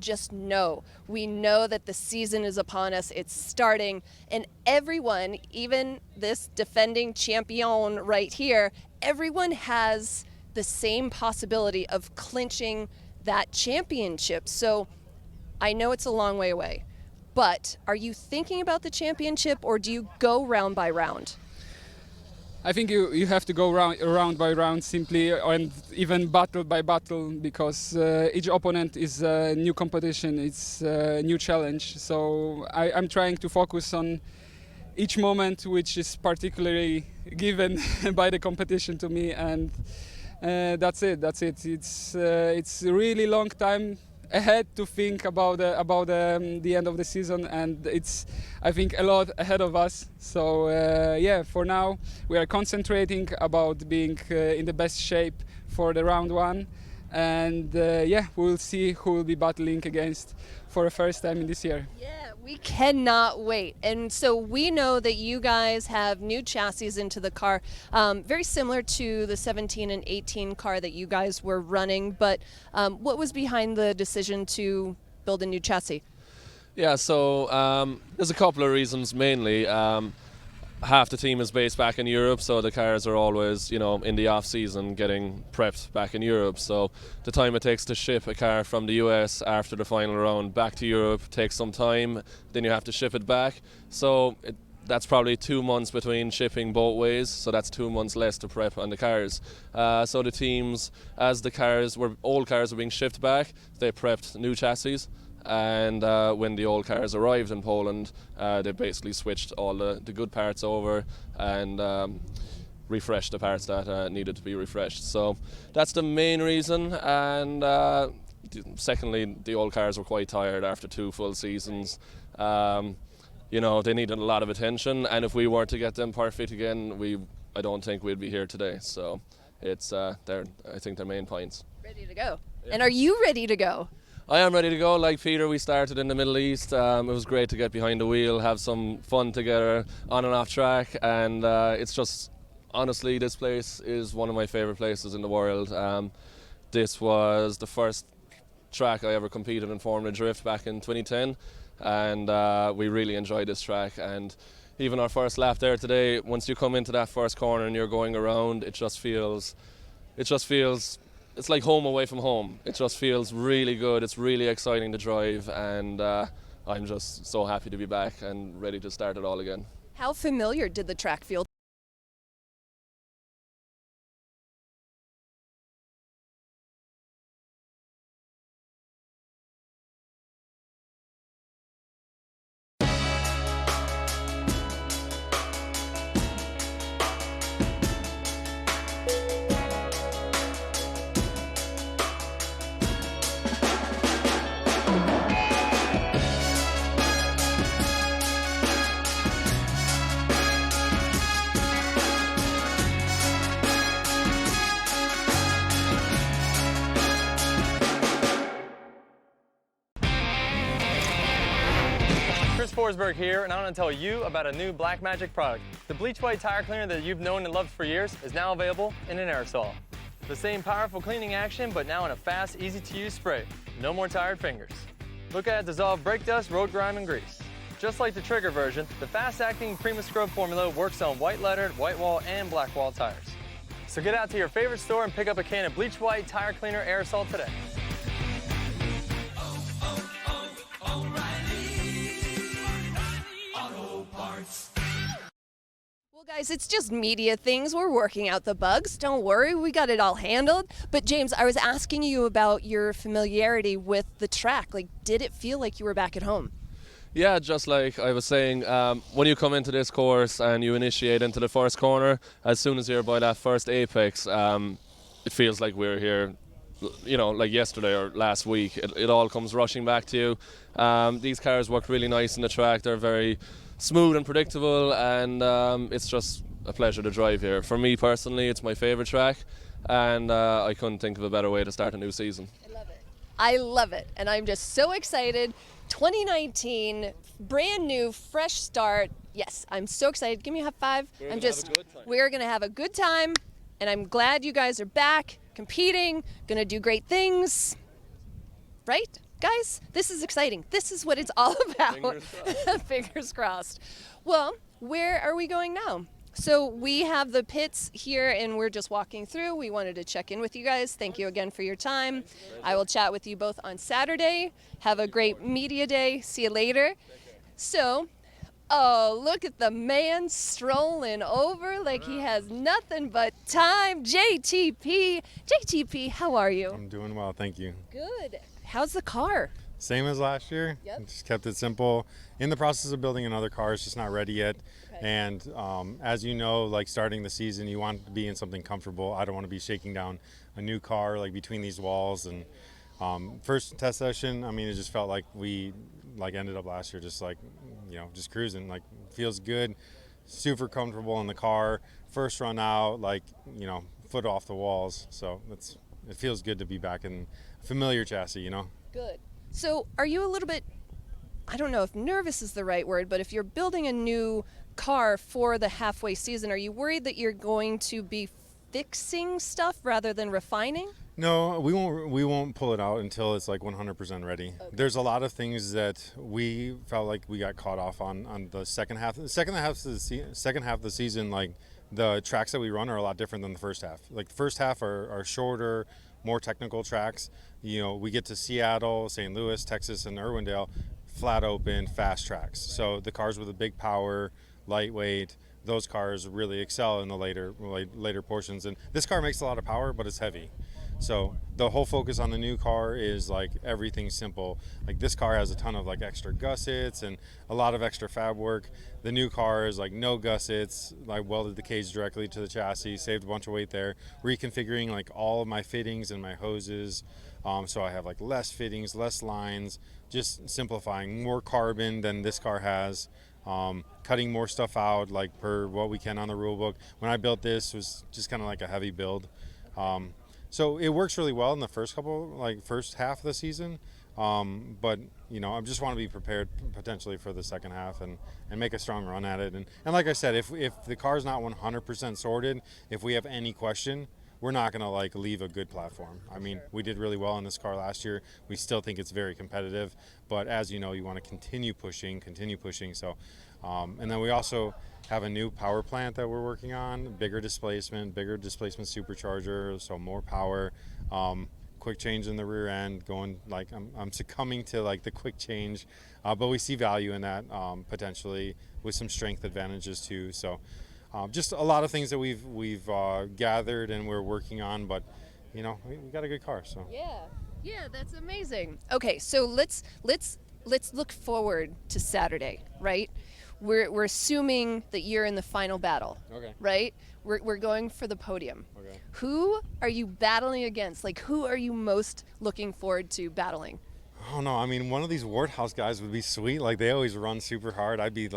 know that the season is upon us, it's starting, and everyone, even this defending champion right here, everyone has the same possibility of clinching that championship. So I know it's a long way away, but are you thinking about the championship, or do you go round by round? I think you have to go round by round simply, and even battle by battle, because each opponent is a new competition, it's a new challenge. So I'm trying to focus on each moment which is particularly given by the competition to me, and that's it. It's a really long time ahead to think about the end of the season, and it's, I think, a lot ahead of us. So yeah, for now we are concentrating about being in the best shape for the round one, and yeah, we'll see who will be battling against for the first time in this year. Yeah, we cannot wait. And so we know that you guys have new chassis into the car, very similar to the 17 and 18 car that you guys were running. But what was behind the decision to build a new chassis? Yeah, so there's a couple of reasons mainly. Half the team is based back in Europe, so the cars are always, you know, in the off-season getting prepped back in Europe. So the time it takes to ship a car from the US after the final round back to Europe takes some time. Then you have to ship it back. So that's probably 2 months between shipping both ways. So that's 2 months less to prep on the cars. So the teams, as the old cars were being shipped back, they prepped new chassis. And when the old cars arrived in Poland, they basically switched all the good parts over and refreshed the parts that needed to be refreshed. So that's the main reason. And secondly, the old cars were quite tired after 2 full seasons. You know, they needed a lot of attention, and if we weren't to get them perfect again, I don't think we'd be here today. So it's I think their main points. Ready to go. Yeah. And are you ready to go? I am ready to go. Like Peter, we started in the Middle East. It was great to get behind the wheel, have some fun together on and off track, and it's just, honestly, this place is one of my favorite places in the world. This was the first track I ever competed in Formula Drift back in 2010, and we really enjoyed this track. And even our first lap there today, once you come into that first corner and you're going around, it just feels it's like home away from home. It just feels really good. It's really exciting to drive, and I'm just so happy to be back and ready to start it all again. How familiar did the track feel? Forsberg here, and I want to tell you about a new Blackmagic product. The bleach white tire cleaner that you've known and loved for years is now available in an aerosol. The same powerful cleaning action, but now in a fast, easy-to-use spray. No more tired fingers. Look at it dissolve brake dust, road grime, and grease. Just like the Trigger version, the fast-acting Prima Scrub formula works on white-lettered, white wall, and black wall tires. So get out to your favorite store and pick up a can of bleach white tire cleaner aerosol today. Well, guys, it's just media things. We're working out the bugs. Don't worry, we got it all handled. But James, I was asking you about your familiarity with the track. Like, did it feel like you were back at home? Yeah, just like I was saying, when you come into this course and you initiate into the first corner, as soon as you're by that first apex, it feels like we're here, you know, like yesterday or last week. It all comes rushing back to you. These cars work really nice in the track. They're very smooth and predictable, and it's just a pleasure to drive here. For me personally, it's my favorite track, and I couldn't think of a better way to start a new season. I love it, and I'm just so excited. 2019, brand new, fresh start. Yes, I'm so excited. Give me a high five. We're gonna have a good time, and I'm glad you guys are back, competing, gonna do great things. Right? Guys, this is exciting. This is what it's all about. Fingers crossed. Fingers crossed. Well, where are we going now? So we have the pits here, and we're just walking through. We wanted to check in with you guys. Thank you again for your time. I will chat with you both on Saturday. Have a great media day. See you later. So Oh, look at the man strolling over like he has nothing but time. JTP, how are you? I'm doing well, thank you. Good. How's the car? Same as last year. Yep. Just kept it simple. In the process of building another car, it's just not ready yet. Okay. And as you know, like starting the season, you want to be in something comfortable. I don't want to be shaking down a new car like between these walls. And first test session, I mean, it just felt like we ended up last year just just cruising. Like feels good, super comfortable in the car. First run out, foot off the walls. So it feels good to be back in a familiar chassis, Good. So are you a little bit, I don't know if nervous is the right word, but if you're building a new car for the halfway season, are you worried that you're going to be fixing stuff rather than refining? No, we won't pull it out until it's like 100% ready. Okay. There's a lot of things that we felt like we got caught off on the second half. The second half of the season, like the tracks that we run are a lot different than the first half. Like the first half are shorter, more technical tracks. We get to Seattle, St. Louis, Texas, and Irwindale, flat open, fast tracks. So the cars with a big power, lightweight, those cars really excel in the later portions. And this car makes a lot of power, but it's heavy. So the whole focus on the new car is like everything simple. Like this car has a ton of like extra gussets and a lot of extra fab work. The new car is like no gussets. I welded the cage directly to the chassis, saved a bunch of weight there. Reconfiguring like all of my fittings and my hoses. So I have like less fittings, less lines, just simplifying, more carbon than this car has. Cutting more stuff out like per what we can on the rule book. When I built this, it was just kind of like a heavy build. So it works really well in the first half of the season. But I just want to be prepared potentially for the second half and make a strong run at it. And like I said, if the car's not 100% sorted, if we have any question, we're not going to leave a good platform. I mean, we did really well in this car last year. We still think it's very competitive, but as you know, you want to continue pushing. So, and then we also have a new power plant that we're working on, bigger displacement supercharger, so more power, quick change in the rear end, going I'm succumbing to the quick change, but we see value in that potentially with some strength advantages too. So just a lot of things that we've gathered and we're working on, but we got a good car. So yeah, that's amazing. Okay, so let's look forward to Saturday, right? We're assuming that you're in the final battle. Okay. Right? We're going for the podium. Okay. Who are you battling against? Who are you most looking forward to battling? Oh no, I mean, one of these Warthouse guys would be sweet. They always run super hard. I'd be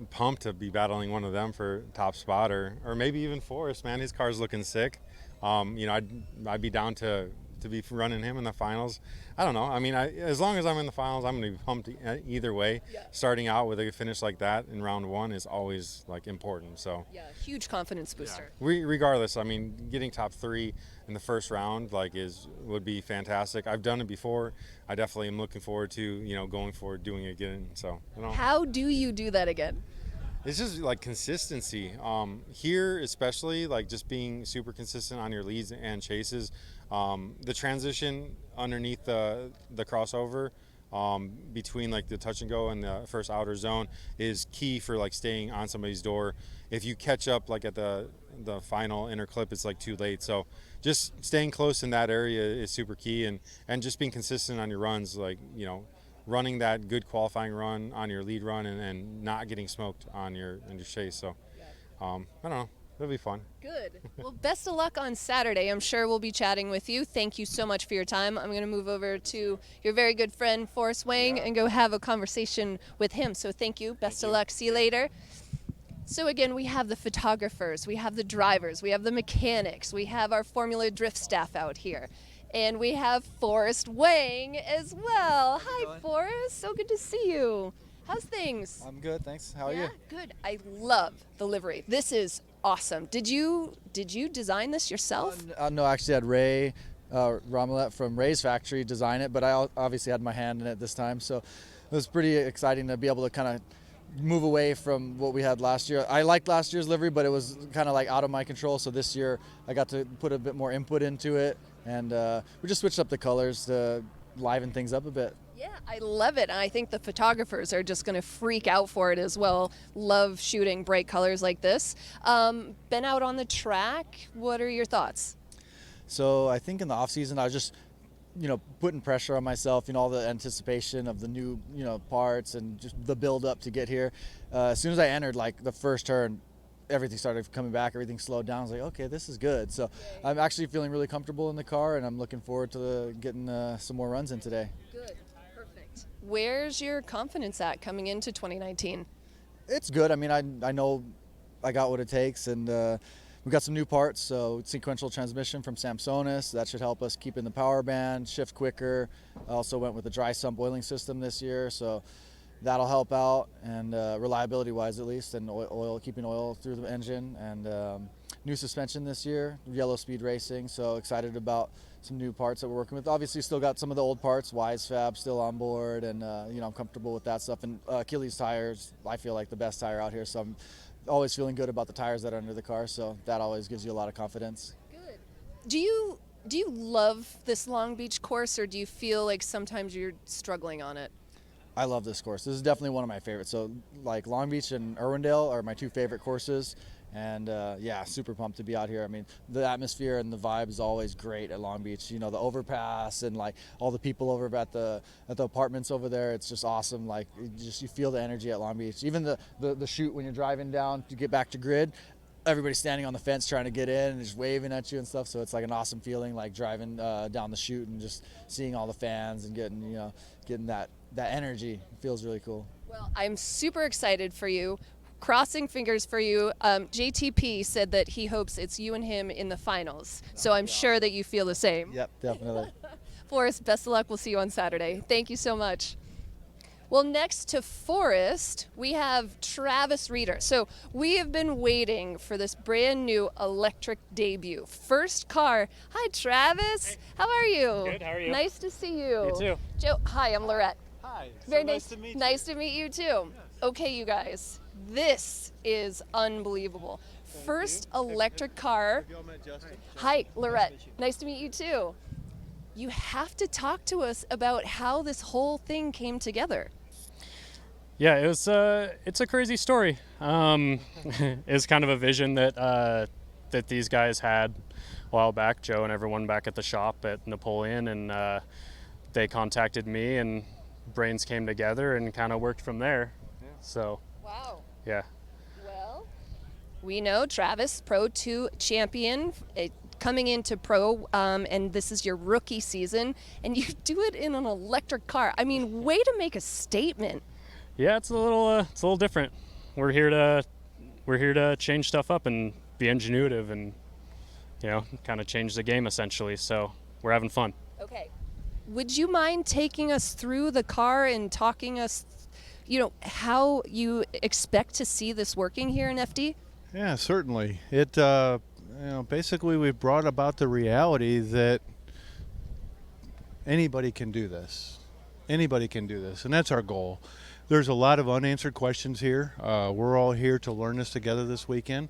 pumped to be battling one of them for top spot, or maybe even Forrest. Man, his car's looking sick. I'd be down to be running him in the finals. I don't know. I mean, as long as I'm in the finals, I'm going to be pumped either way. Yeah. Starting out with a finish like that in round one is always important. So yeah, huge confidence booster. Yeah. Regardless, I mean, getting top 3 in the first round would be fantastic. I've done it before. I definitely am looking forward to going forward doing it again. So how do you do that again? It's just consistency. Here especially, just being super consistent on your leads and chases. The transition underneath the crossover between the touch and go and the first outer zone is key for staying on somebody's door. If you catch up at the final inner clip, it's too late. So just staying close in that area is super key, and just being consistent on your runs, running that good qualifying run on your lead run and not getting smoked on your chase. So I don't know. It'll be fun. Good. Well, best of luck on Saturday. I'm sure we'll be chatting with you. Thank you so much for your time. I'm going to move over to your very good friend, Forrest Wang, and go have a conversation with him. So thank you. Best of luck. See you later. So again, we have the photographers, we have the drivers, we have the mechanics, we have our Formula Drift staff out here. And we have Forrest Wang as well. Hi, Forrest. So good to see you. How's things? I'm good, thanks. How are you? Good. I love the livery. This is awesome. Did you design this yourself? No, actually I had Ray Romelet from Ray's factory design it, but I obviously had my hand in it this time. So it was pretty exciting to be able to kind of move away from what we had last year. I liked last year's livery, but it was kind of out of my control. So this year I got to put a bit more input into it, and we just switched up the colors to liven things up a bit. Yeah, I love it. And I think the photographers are just going to freak out for it as well. Love shooting bright colors like this. Been out on the track. What are your thoughts? So I think in the off season, I was just, putting pressure on myself, all the anticipation of the new, parts and just the build up to get here. As soon as I entered like the first turn, everything started coming back, everything slowed down. I was like, okay, this is good. So I'm actually feeling really comfortable in the car, and I'm looking forward to getting some more runs in today. Good, perfect. Where's your confidence at coming into 2019? It's good. I mean, I know I got what it takes, and we got some new parts. So sequential transmission from Samsonis, that should help us keep in the power band, shift quicker. I also went with a dry sump oiling system this year, so that'll help out, and reliability wise at least, and keeping oil through the engine, and new suspension this year, yellow speed racing. So excited about some new parts that we're working with. Obviously still got some of the old parts, Wise Fab still on board, and I'm comfortable with that stuff. And Achilles tires, I feel like the best tire out here, so I'm always feeling good about the tires that are under the car, so that always gives you a lot of confidence. Good. Do you love this Long Beach course, or do you feel like sometimes you're struggling on it? I love this course. This is definitely one of my favorites. So like Long Beach and Irwindale are my two favorite courses. And yeah, super pumped to be out here. I mean, the atmosphere and the vibe is always great at Long Beach. The overpass and like all the people over at the apartments over there. It's just awesome. Like you feel the energy at Long Beach. Even the chute when you're driving down to get back to grid, everybody's standing on the fence trying to get in and just waving at you and stuff. So it's like an awesome feeling, like driving down the chute and just seeing all the fans and getting that energy. It feels really cool. Well, I'm super excited for you. Crossing fingers for you. JTP said that he hopes it's you and him in the finals. So I'm sure that you feel the same. Yep, definitely. Forrest, best of luck. We'll see you on Saturday. Thank you so much. Well, next to Forrest, we have Travis Reeder. So we have been waiting for this brand new electric debut. First car. Hi, Travis. Hey. How are you? Good. How are you? Nice to see you. You too. Joe. Hi, I'm Lorette. Hi. Very nice to meet you. Nice to meet you too. Yes. Okay, you guys. This is unbelievable. First electric car. Hi, Lorette. Nice to meet you too. You have to talk to us about how this whole thing came together. Yeah, it's a crazy story. It's kind of a vision that these guys had a while back, Joe and everyone back at the shop at Napoleon, and they contacted me, and brains came together and kind of worked from there. Yeah. So. Wow. Yeah. Well, we know Travis, Pro 2 champion, coming into Pro, and this is your rookie season, and you do it in an electric car. I mean, way to make a statement. Yeah, it's a little different. We're here to change stuff up and be ingenuitive and kind of change the game essentially. So we're having fun. Okay. Would you mind taking us through the car and talking us, how you expect to see this working here in FD? Yeah, certainly. It basically we've brought about the reality that anybody can do this. Anybody can do this, and that's our goal. There's a lot of unanswered questions here. We're all here to learn this together this weekend.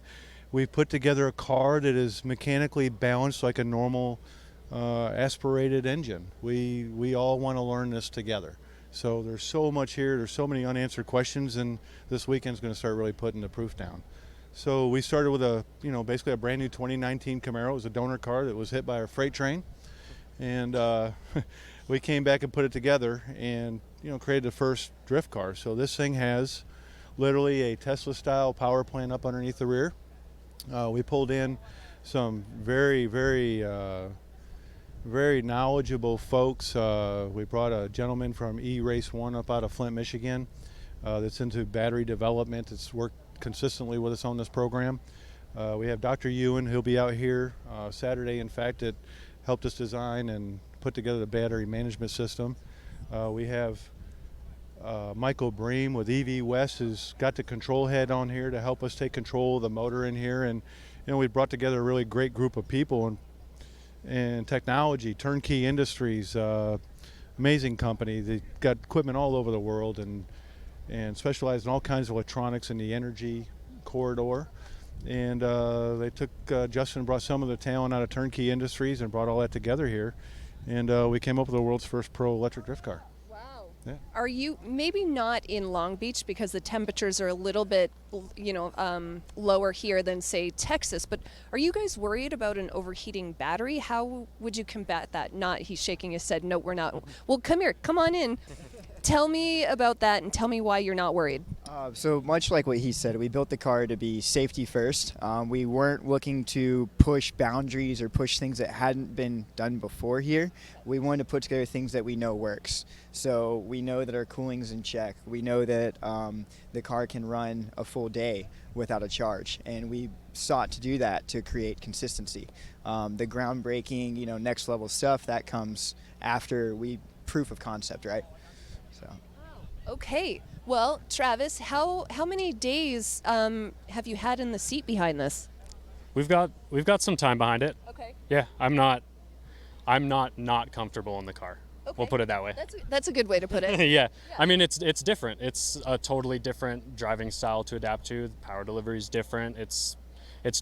We've put together a car that is mechanically balanced like a normal aspirated engine. We all want to learn this together. So there's so much here. There's so many unanswered questions, and this weekend's going to start really putting the proof down. So we started with basically a brand new 2019 Camaro. It was a donor car that was hit by a freight train, and we came back and put it together and created the first drift car. So this thing has literally a Tesla-style power plant up underneath the rear. We pulled in some very, very, very knowledgeable folks. We brought a gentleman from E-Race 1 up out of Flint, Michigan, that's into battery development. It's worked consistently with us on this program. We have Dr. Ewan, who'll be out here Saturday, in fact, that helped us design and put together the battery management system. We have Michael Bream with EV West, who's got the control head on here to help us take control of the motor in here. And we brought together a really great group of people and technology, Turnkey Industries, amazing company. They got equipment all over the world and specialize in all kinds of electronics in the energy corridor. And they took, Justin brought some of the talent out of Turnkey Industries and brought all that together here. And we came up with the world's first pro electric drift car. Wow. Yeah. Are you maybe not in Long Beach because the temperatures are a little bit, lower here than say Texas? But are you guys worried about an overheating battery? How would you combat that? Not, he's shaking his head. No, we're not. Well, come here, come on in. Tell me about that and tell me why you're not worried. So much like what he said, we built the car to be safety first. We weren't looking to push boundaries or push things that hadn't been done before here. We wanted to put together things that we know works. So we know that our cooling's in check. We know that the car can run a full day without a charge, and we sought to do that to create consistency. The groundbreaking, next level stuff, that comes after we proof of concept, right? So. Okay. Well, Travis, how many days have you had in the seat behind this? We've got some time behind it. Okay. Yeah, I'm not comfortable in the car. Okay. We'll put it that way. That's a good way to put it. Yeah. I mean, it's different. It's a totally different driving style to adapt to. The power delivery is different. It's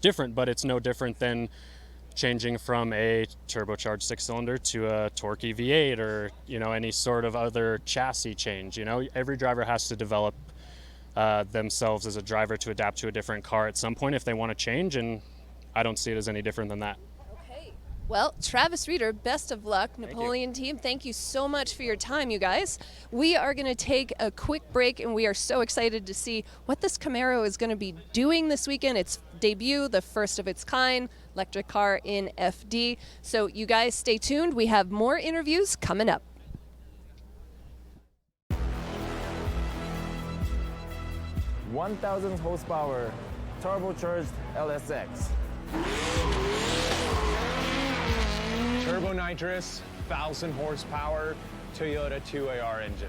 different, but it's no different than changing from a turbocharged 6-cylinder to a torquey V8 or any sort of other chassis change. Every driver has to develop themselves as a driver to adapt to a different car at some point if they want to change, and I don't see it as any different than that. Well, Travis Reeder, best of luck. Napoleon team, thank you so much for your time, you guys. We are going to take a quick break, and we are so excited to see what this Camaro is going to be doing this weekend. Its debut, the first of its kind, electric car in FD. So you guys stay tuned. We have more interviews coming up. $1,000 horsepower, turbocharged LSX. Turbo Nitrous, 1,000 horsepower, Toyota 2AR engine.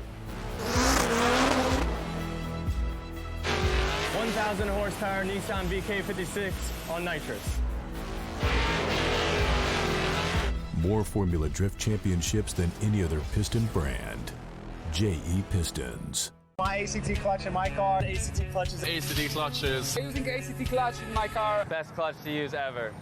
1,000 horsepower Nissan VK56 on Nitrous. More Formula Drift championships than any other piston brand. JE Pistons. My ACT clutch in my car. ACT clutches. ACT clutches. Using ACT clutch in my car. Best clutch to use ever.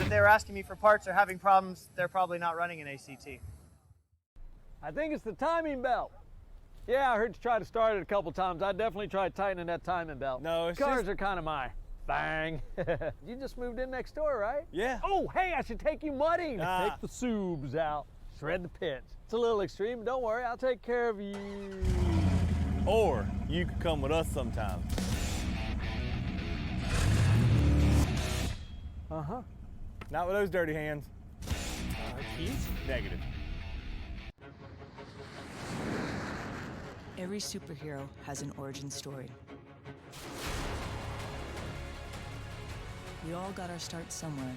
If they were asking me for parts or having problems, they're probably not running an ACT. I think it's the timing belt. Yeah, I heard you try to start it a couple times. I definitely tried tightening that timing belt. No, it's Cars just... are kind of my thing. You just moved in next door, right? Yeah. Oh, hey, I should take you mudding. Take the subs out, shred the pits. It's a little extreme, but don't worry, I'll take care of you. Or you could come with us sometime. Uh-huh. Not with those dirty hands. Keys? Negative. Every superhero has an origin story. We all got our start somewhere.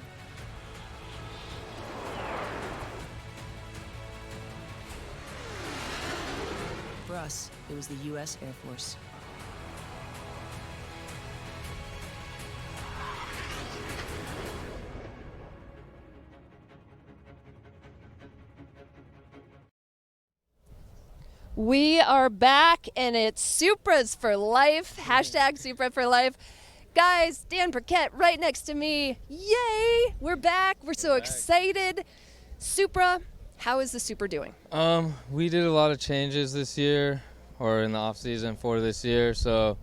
For us, it was the U.S. Air Force. We are back, and it's Supras for life. Hashtag Supra for life. Guys, Dan Burkett right next to me. Yay! We're back. We're so excited. Supra, how is the Supra doing? We did a lot of changes this year, or in the off season for this year, so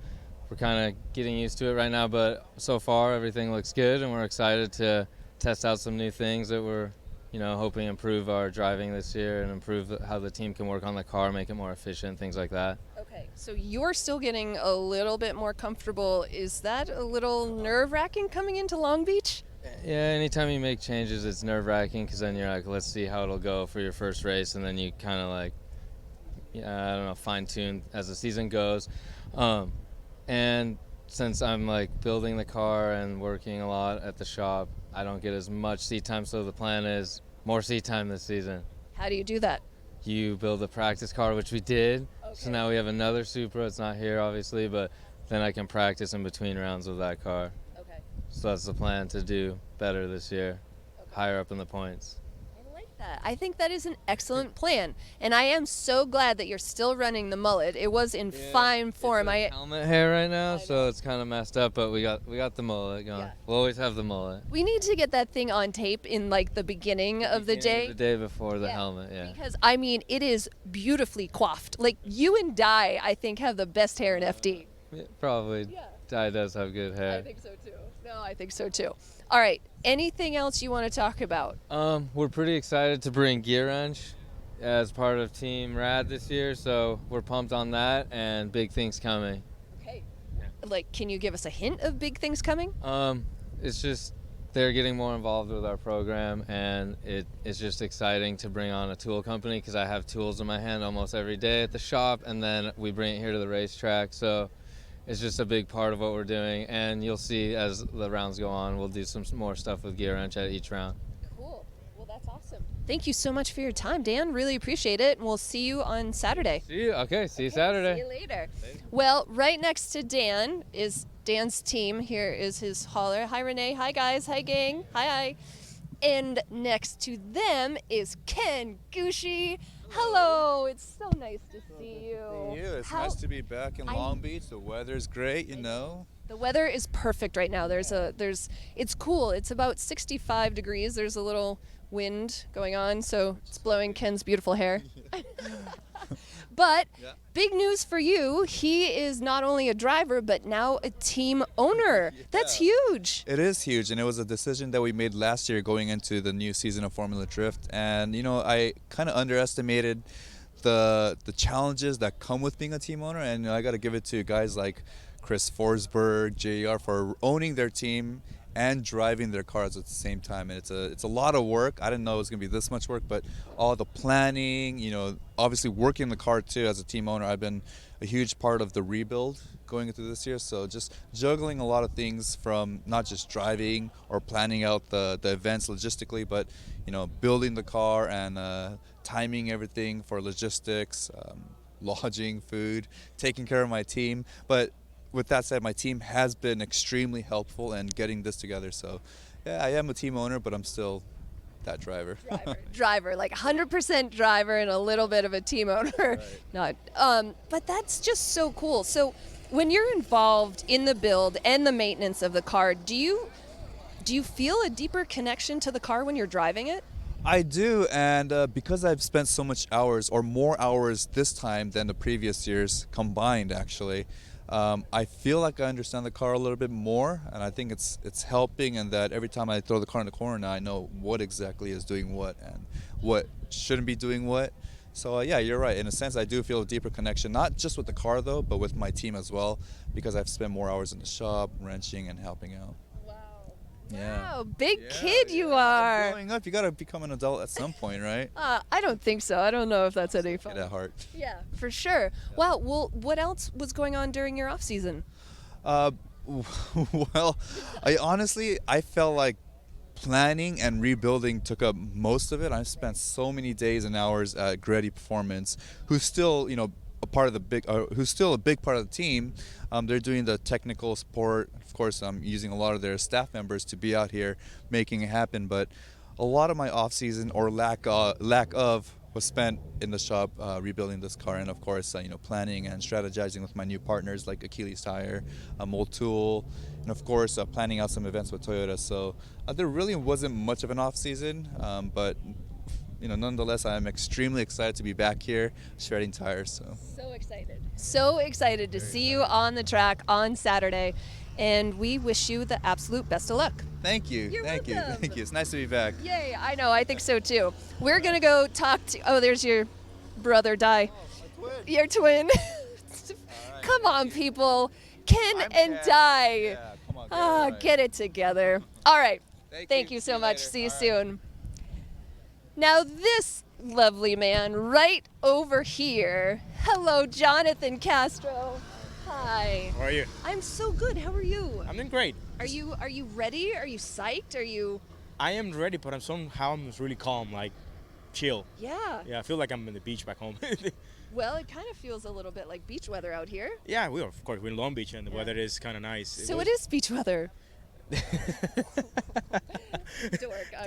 we're kind of getting used to it right now, but so far everything looks good, and we're excited to test out some new things that we're hoping improve our driving this year and improve how the team can work on the car, make it more efficient, things like that. Okay, so you're still getting a little bit more comfortable. Is that a little nerve-wracking coming into Long Beach? Yeah, anytime you make changes, it's nerve-wracking because then you're like, let's see how it'll go for your first race, and then you kind of fine-tune as the season goes. And since I'm building the car and working a lot at the shop, I don't get as much seat time, so the plan is more seat time this season. How do you do that? You build a practice car, which we did. Okay. So now we have another Supra. It's not here, obviously, but then I can practice in between rounds with that car. Okay. So that's the plan, to do better this year, higher up in the points. I like that. I think that is an excellent plan, and I am so glad that you're still running the mullet. It was in fine form. Helmet hair right now, so it's kind of messed up, but we got the mullet going. We'll always have the mullet. We need to get that thing on tape in like the beginning of the day. The day before the helmet, yeah. Because I mean, it is beautifully coiffed. Like you and Di, I think, have the best hair in FD. Yeah, probably. Yeah. Ty does have good hair. I think so too. No, I think so too. All right. Anything else you want to talk about? We're pretty excited to bring Gear Wrench as part of Team Rad this year, so we're pumped on that, and big things coming. Okay. Like, can you give us a hint of big things coming? It's just they're getting more involved with our program, and it's just exciting to bring on a tool company because I have tools in my hand almost every day at the shop, and then we bring it here to the racetrack. So it's just a big part of what we're doing, and you'll see as the rounds go on, we'll do some more stuff with Gear Wrench at each round. Cool. Well, that's awesome. Thank you so much for your time, Dan. Really appreciate it. And we'll see you on Saturday. See you. Okay, see you Saturday. See you later. Well, right next to Dan is Dan's team. Here is his hauler. Hi, Renee. Hi, guys. Hi, gang. Hi. And next to them is Ken Gooshie. Hello, it's so nice to see you. It's nice to be back in Long Beach. The weather's great, you know. The weather is perfect right now. It's cool. It's about 65 degrees. There's a little wind going on, so it's blowing Ken's beautiful hair. But big news for you, he is not only a driver, but now a team owner. That's huge. It is huge, and it was a decision that we made last year going into the new season of Formula Drift. And, you know, I kind of underestimated the challenges that come with being a team owner, and you know, I got to give it to guys like Chris Forsberg, JR for owning their team and driving their cars at the same time. And it's a lot of work. I didn't know it was going to be this much work, but all the planning, you know, obviously working the car too as a team owner. I've been a huge part of the rebuild going into this year, so just juggling a lot of things from not just driving or planning out the events logistically, but you know, building the car and timing everything for logistics, lodging, food, taking care of my team. But with that said, my team has been extremely helpful in getting this together. So, yeah, I am a team owner, but I'm still that driver. Driver, like 100% driver and a little bit of a team owner. Not, but that's just so cool. So, when you're involved in the build and the maintenance of the car, do you feel a deeper connection to the car when you're driving it? I do, and because I've spent so much hours, or more hours this time than the previous years combined, actually. I feel like I understand the car a little bit more, and I think it's helping in that every time I throw the car in the corner now, I know what exactly is doing what and what shouldn't be doing what. So yeah, you're right. In a sense, I do feel a deeper connection, not just with the car though, but with my team as well, because I've spent more hours in the shop, wrenching and helping out. Wow, big kid you are. Growing up, you gotta become an adult at some point, right? I don't think so. I don't know if that's any fun. Kid at heart. Yeah, for sure. Wow. Well, what else was going on during your off season? Well, I felt like planning and rebuilding took up most of it. I spent so many days and hours at Gretty Performance, who's still, you know, who's still a big part of the team. They're doing the technical support. Of course, I'm using a lot of their staff members to be out here making it happen. But a lot of my off season or lack of was spent in the shop rebuilding this car, and of course, you know, planning and strategizing with my new partners like Achilles Tire, Mold Tool, and of course, planning out some events with Toyota. So there really wasn't much of an off season, but you know, nonetheless, I'm extremely excited to be back here shredding tires. So excited to see you on the track on Saturday, and we wish you the absolute best of luck. Thank you. Thank you. It's nice to be back. Yay, I know, I think so too. We're gonna go talk to, there's your brother, Di. Your twin. Come on, people. Ken and Di. Get it together. All right. Thank you so much. See you soon. Now this lovely man right over here. Hello, Jonathan Castro. Hi. How are you? I'm so good. How are you? I'm doing great. Are you ready? Are you psyched? Are you? I am ready, but I'm really calm, like chill. Yeah. Yeah, I feel like I'm on the beach back home. Well, it kind of feels a little bit like beach weather out here. Yeah, of course we're in Long Beach and the weather is kind of nice. So it is beach weather.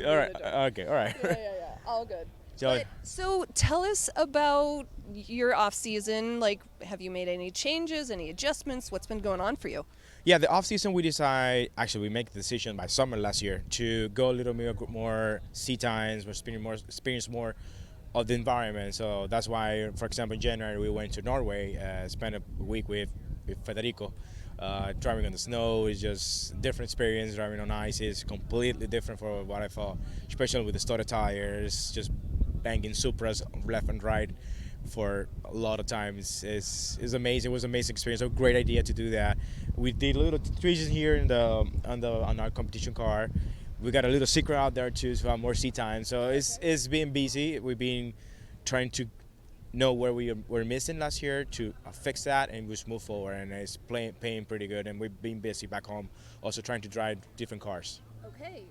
All right. Okay. All right. Yeah. All good. So, So tell us about your off season. Like, have you made any changes, any adjustments? What's been going on for you? yeah, the off season we decide. Actually, we make the decision by summer last year to go a little bit more sea times, experience more of the environment. So that's why, for example, in January we went to Norway, spent a week with Federico. Driving on the snow is just different experience. Driving on ice is completely different from what I thought, especially with the started tires, just banging Supras left and right for a lot of times is amazing. It was an amazing experience. A great idea to do that. We did a little tweaks here on our competition car. We got a little secret out there too, so have more seat time. So it's been busy. We've been trying to know where we were missing last year to fix that and just move forward, and it's paying pretty good, and we've been busy back home also trying to drive different cars. Okay.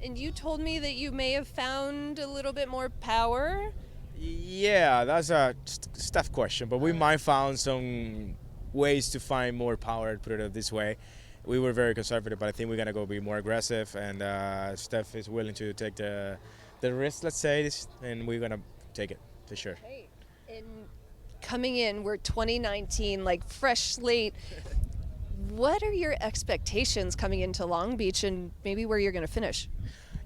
And you told me that you may have found a little bit more power. Yeah, that's a tough question, but we might found some ways to find more power, put it this way. We were very conservative, but I think we're going to go be more aggressive, and Steph is willing to take the risk, let's say, and we're going to take it for sure. Okay. And coming in, we're 2019, like fresh slate. What are your expectations coming into Long Beach and maybe where you're going to finish?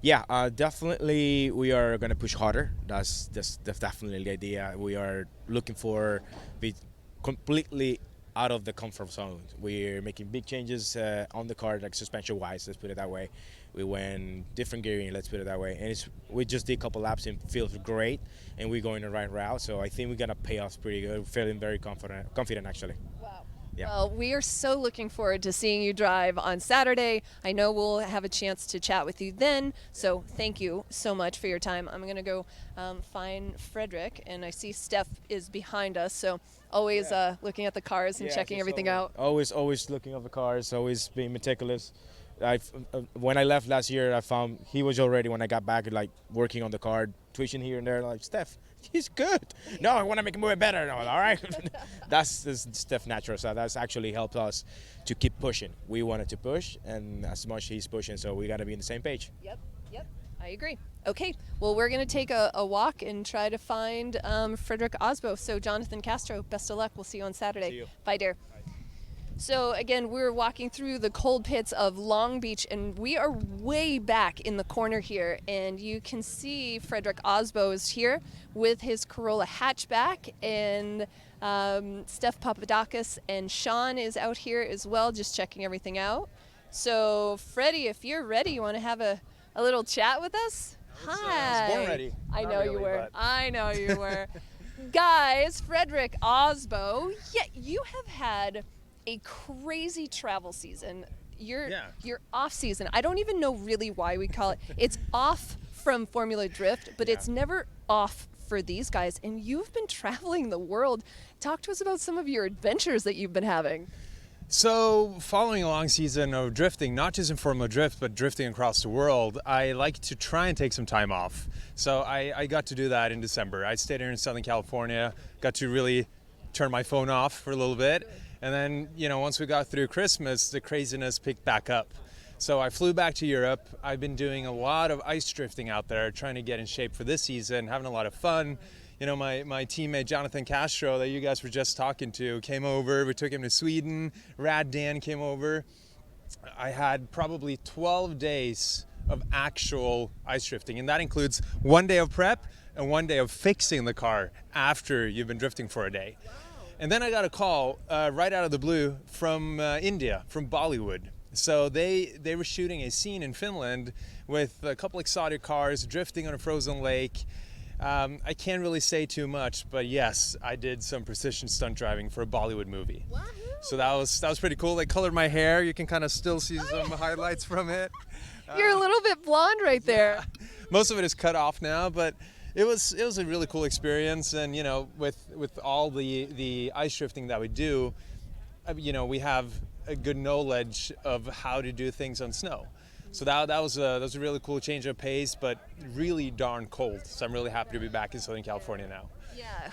Yeah, definitely we are going to push harder. That's definitely the idea. We are looking for be completely out of the comfort zone. We're making big changes on the car, like suspension-wise, let's put it that way. We went different gearing, let's put it that way. And we just did a couple laps and feels great, and we're going the right route. So I think we're going to pay off pretty good. We're feeling very confident actually. Wow. Yeah. Well, we are so looking forward to seeing you drive on Saturday. I know we'll have a chance to chat with you then. So thank you so much for your time. I'm going to go find Frederick, and I see Steph is behind us. So always looking at the cars and checking everything out. Always looking at the cars, always being meticulous. When I left last year, I found he was already, when I got back, like working on the car, twitching here and there, like, Steph, he's good. No, I want to make him move better. No, all right. That's Steph natural. So that's actually helped us to keep pushing. We wanted to push, and as much he's pushing, so we got to be on the same page. Yep, I agree. Okay, well, we're going to take a walk and try to find Frederick Osbo. So Jonathan Castro, best of luck. We'll see you on Saturday. See you. Bye, dear. So again, we're walking through the cold pits of Long Beach, and we are way back in the corner here, and you can see Frederick Osbo is here with his Corolla hatchback, and Steph Papadakis and Sean is out here as well, just checking everything out. So Freddie, if you're ready, you want to have a little chat with us? Hi. I was born ready. I Not know really, you were. but- I know you were. Guys, Frederick Osbo, you have had a crazy travel season. Your off season. I don't even know really why we call it. It's off from Formula Drift, but it's never off for these guys. And you've been traveling the world. Talk to us about some of your adventures that you've been having. So, following a long season of drifting, not just in Formula Drift, but drifting across the world, I like to try and take some time off. So I got to do that in December. I stayed here in Southern California, got to really turn my phone off for a little bit. And then, once we got through Christmas, the craziness picked back up. So I flew back to Europe. I've been doing a lot of ice drifting out there, trying to get in shape for this season, having a lot of fun. My teammate Jonathan Castro that you guys were just talking to came over. We took him to Sweden. Rad Dan came over. I had probably 12 days of actual ice drifting, and that includes 1 day of prep and 1 day of fixing the car after you've been drifting for a day. And then I got a call right out of the blue from India, from Bollywood. So they were shooting a scene in Finland with a couple exotic cars drifting on a frozen lake. I can't really say too much, but yes, I did some precision stunt driving for a Bollywood movie. Wahoo! So that was pretty cool. They colored my hair. You can kind of still see some highlights from it. You're a little bit blonde right there. Most of it is cut off now, but it was a really cool experience. And with all the ice drifting that we do, we have a good knowledge of how to do things on snow. So that was a really cool change of pace, but really darn cold. So I'm really happy to be back in Southern California now. Yeah,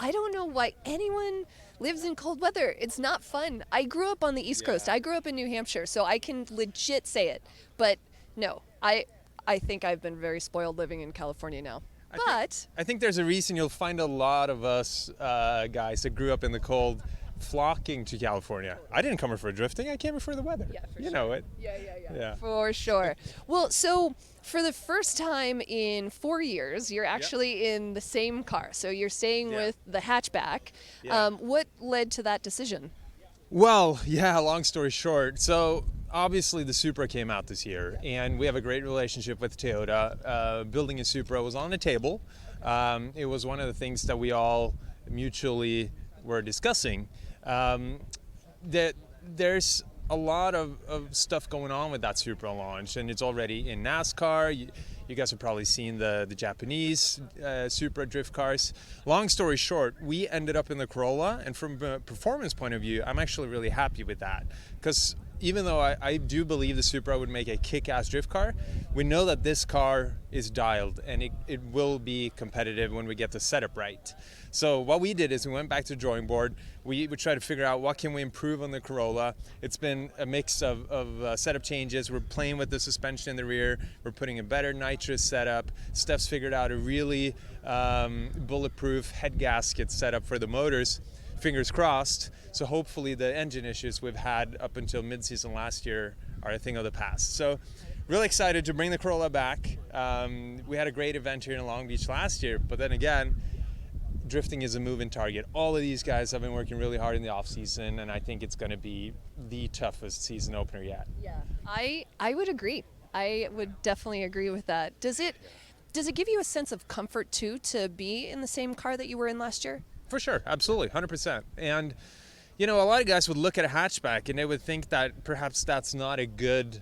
I don't know why anyone lives in cold weather. It's not fun. I grew up on the East Coast. I grew up in New Hampshire, so I can legit say it. But no, I I think I've been very spoiled living in California now. I think there's a reason you'll find a lot of us guys that grew up in the cold flocking to California. I didn't come here for drifting. I came here for the weather. Yeah, for you sure. know it. Yeah. For sure. Well, so for the first time in 4 years, you're actually in the same car. So you're staying with the hatchback. Yeah. What led to that decision? Well, yeah, long story short. So obviously the Supra came out this year, and we have a great relationship with Toyota. Building a Supra was on the table. It was one of the things that we all mutually were discussing. That there's a lot of stuff going on with that Supra launch, and it's already in NASCAR. You guys have probably seen the Japanese Supra drift cars. Long story short, we ended up in the Corolla, and from a performance point of view, I'm actually really happy with that. Because even though I do believe the Supra would make a kick-ass drift car, we know that this car is dialed, and it will be competitive when we get the setup right. So what we did is we went back to the drawing board. We tried to figure out what can we improve on the Corolla. It's been a mix of setup changes. We're playing with the suspension in the rear. We're putting a better nitrous setup. Steph's figured out a really bulletproof head gasket setup for the motors. Fingers crossed. So hopefully the engine issues we've had up until mid-season last year are a thing of the past. So really excited to bring the Corolla back. We had a great event here in Long Beach last year, but then again, drifting is a moving target. All of these guys have been working really hard in the off-season, and I think it's going to be the toughest season opener yet. Yeah, I would agree. I would definitely agree with that. Does it give you a sense of comfort, too, to be in the same car that you were in last year? For sure, absolutely, 100%. And, you know, a lot of guys would look at a hatchback and they would think that perhaps that's not a good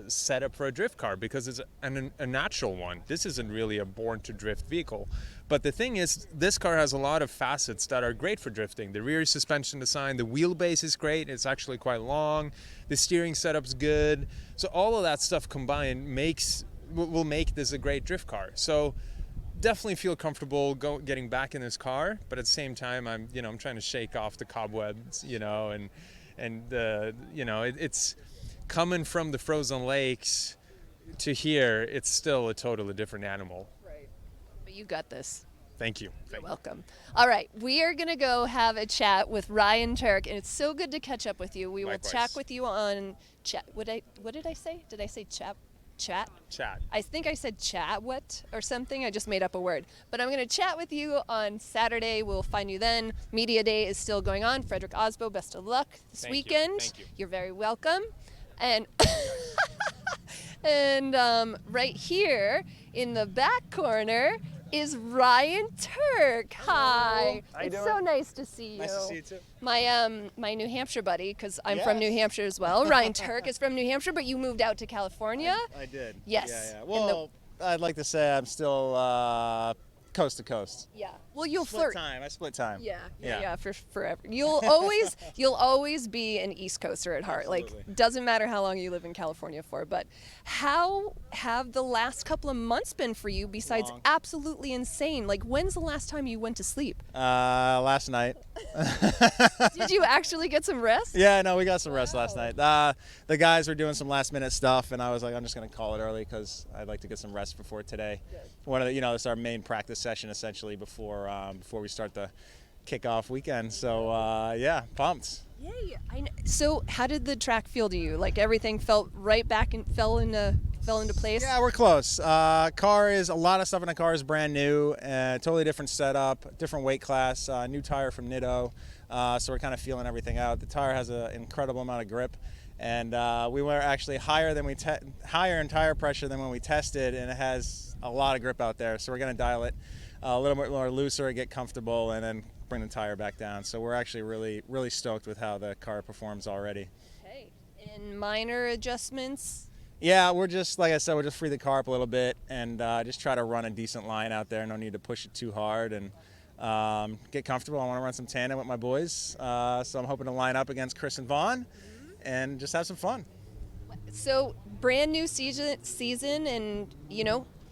setup for a drift car because it's a natural one. This isn't really a born-to-drift vehicle. But the thing is, this car has a lot of facets that are great for drifting. The rear suspension design, the wheelbase is great. It's actually quite long. The steering setup's good. So all of that stuff combined will make this a great drift car. So definitely feel comfortable getting back in this car, but at the same time, I'm trying to shake off the cobwebs, and it's coming from the frozen lakes to here. It's still a totally different animal. Right, but you got this. Thank you. You're welcome. All right, we are gonna go have a chat with Ryan Tuerck, and it's so good to catch up with you. We will chat with you on chat. What did I say? Did I say chat? Chat? I think I said chat or something. I just made up a word. But I'm going to chat with you on Saturday. We'll find you then. Media Day is still going on. Frederick Osbo, best of luck this weekend. Thank you. You're very welcome. And right here in the back corner is Ryan Tuerck. Hi. It's so nice to see you. Nice to see you too. My New Hampshire buddy, because I'm from New Hampshire as well. Ryan Tuerck is from New Hampshire, but you moved out to California. I did. Yes. Yeah. Well, I'd like to say I'm still coast to coast. Yeah. Well, you'll split time. I split time. Yeah, for forever. You'll always be an East Coaster at heart. Absolutely. Like, doesn't matter how long you live in California for. But how have the last couple of months been for you? Besides absolutely insane. Like, when's the last time you went to sleep? Last night. Did you actually get some rest? Yeah, no, we got some rest last night. The guys were doing some last minute stuff, and I was like, I'm just gonna call it early because I'd like to get some rest before today. One of the, it's our main practice session essentially before we start the kickoff weekend. So pumped. Yay! So how did the track feel to you? Like everything felt right back and fell into place? Yeah, we're close. A lot of stuff in the car is brand new, totally different setup, different weight class, new tire from Nitto. So we're kind of feeling everything out. The tire has an incredible amount of grip, and we were actually higher in tire pressure than when we tested, and it has a lot of grip out there. So we're going to dial it a little bit more looser, get comfortable, and then bring the tire back down. So we're actually really, really stoked with how the car performs already. Okay. And minor adjustments? Yeah, we're just, like I said, we'll just free the car up a little bit and just try to run a decent line out there. No need to push it too hard and get comfortable. I want to run some tandem with my boys. So I'm hoping to line up against Chris and Vaughn and just have some fun. So brand new season and,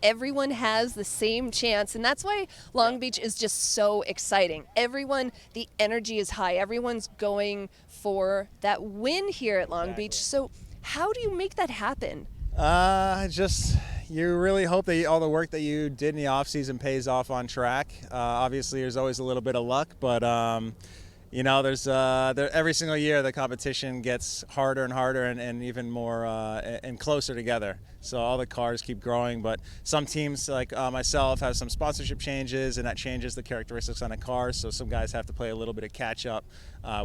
everyone has the same chance, and that's why Long Beach is just so exciting. The energy is high. Everyone's going for that win here at Long Beach. So how do you make that happen? Just, You really hope that all the work that you did in the off season pays off on track. Obviously, there's always a little bit of luck, but you know, there's every single year the competition gets harder and harder and even more and closer together. So all the cars keep growing, but some teams like myself have some sponsorship changes, and that changes the characteristics on the cars. So some guys have to play a little bit of catch up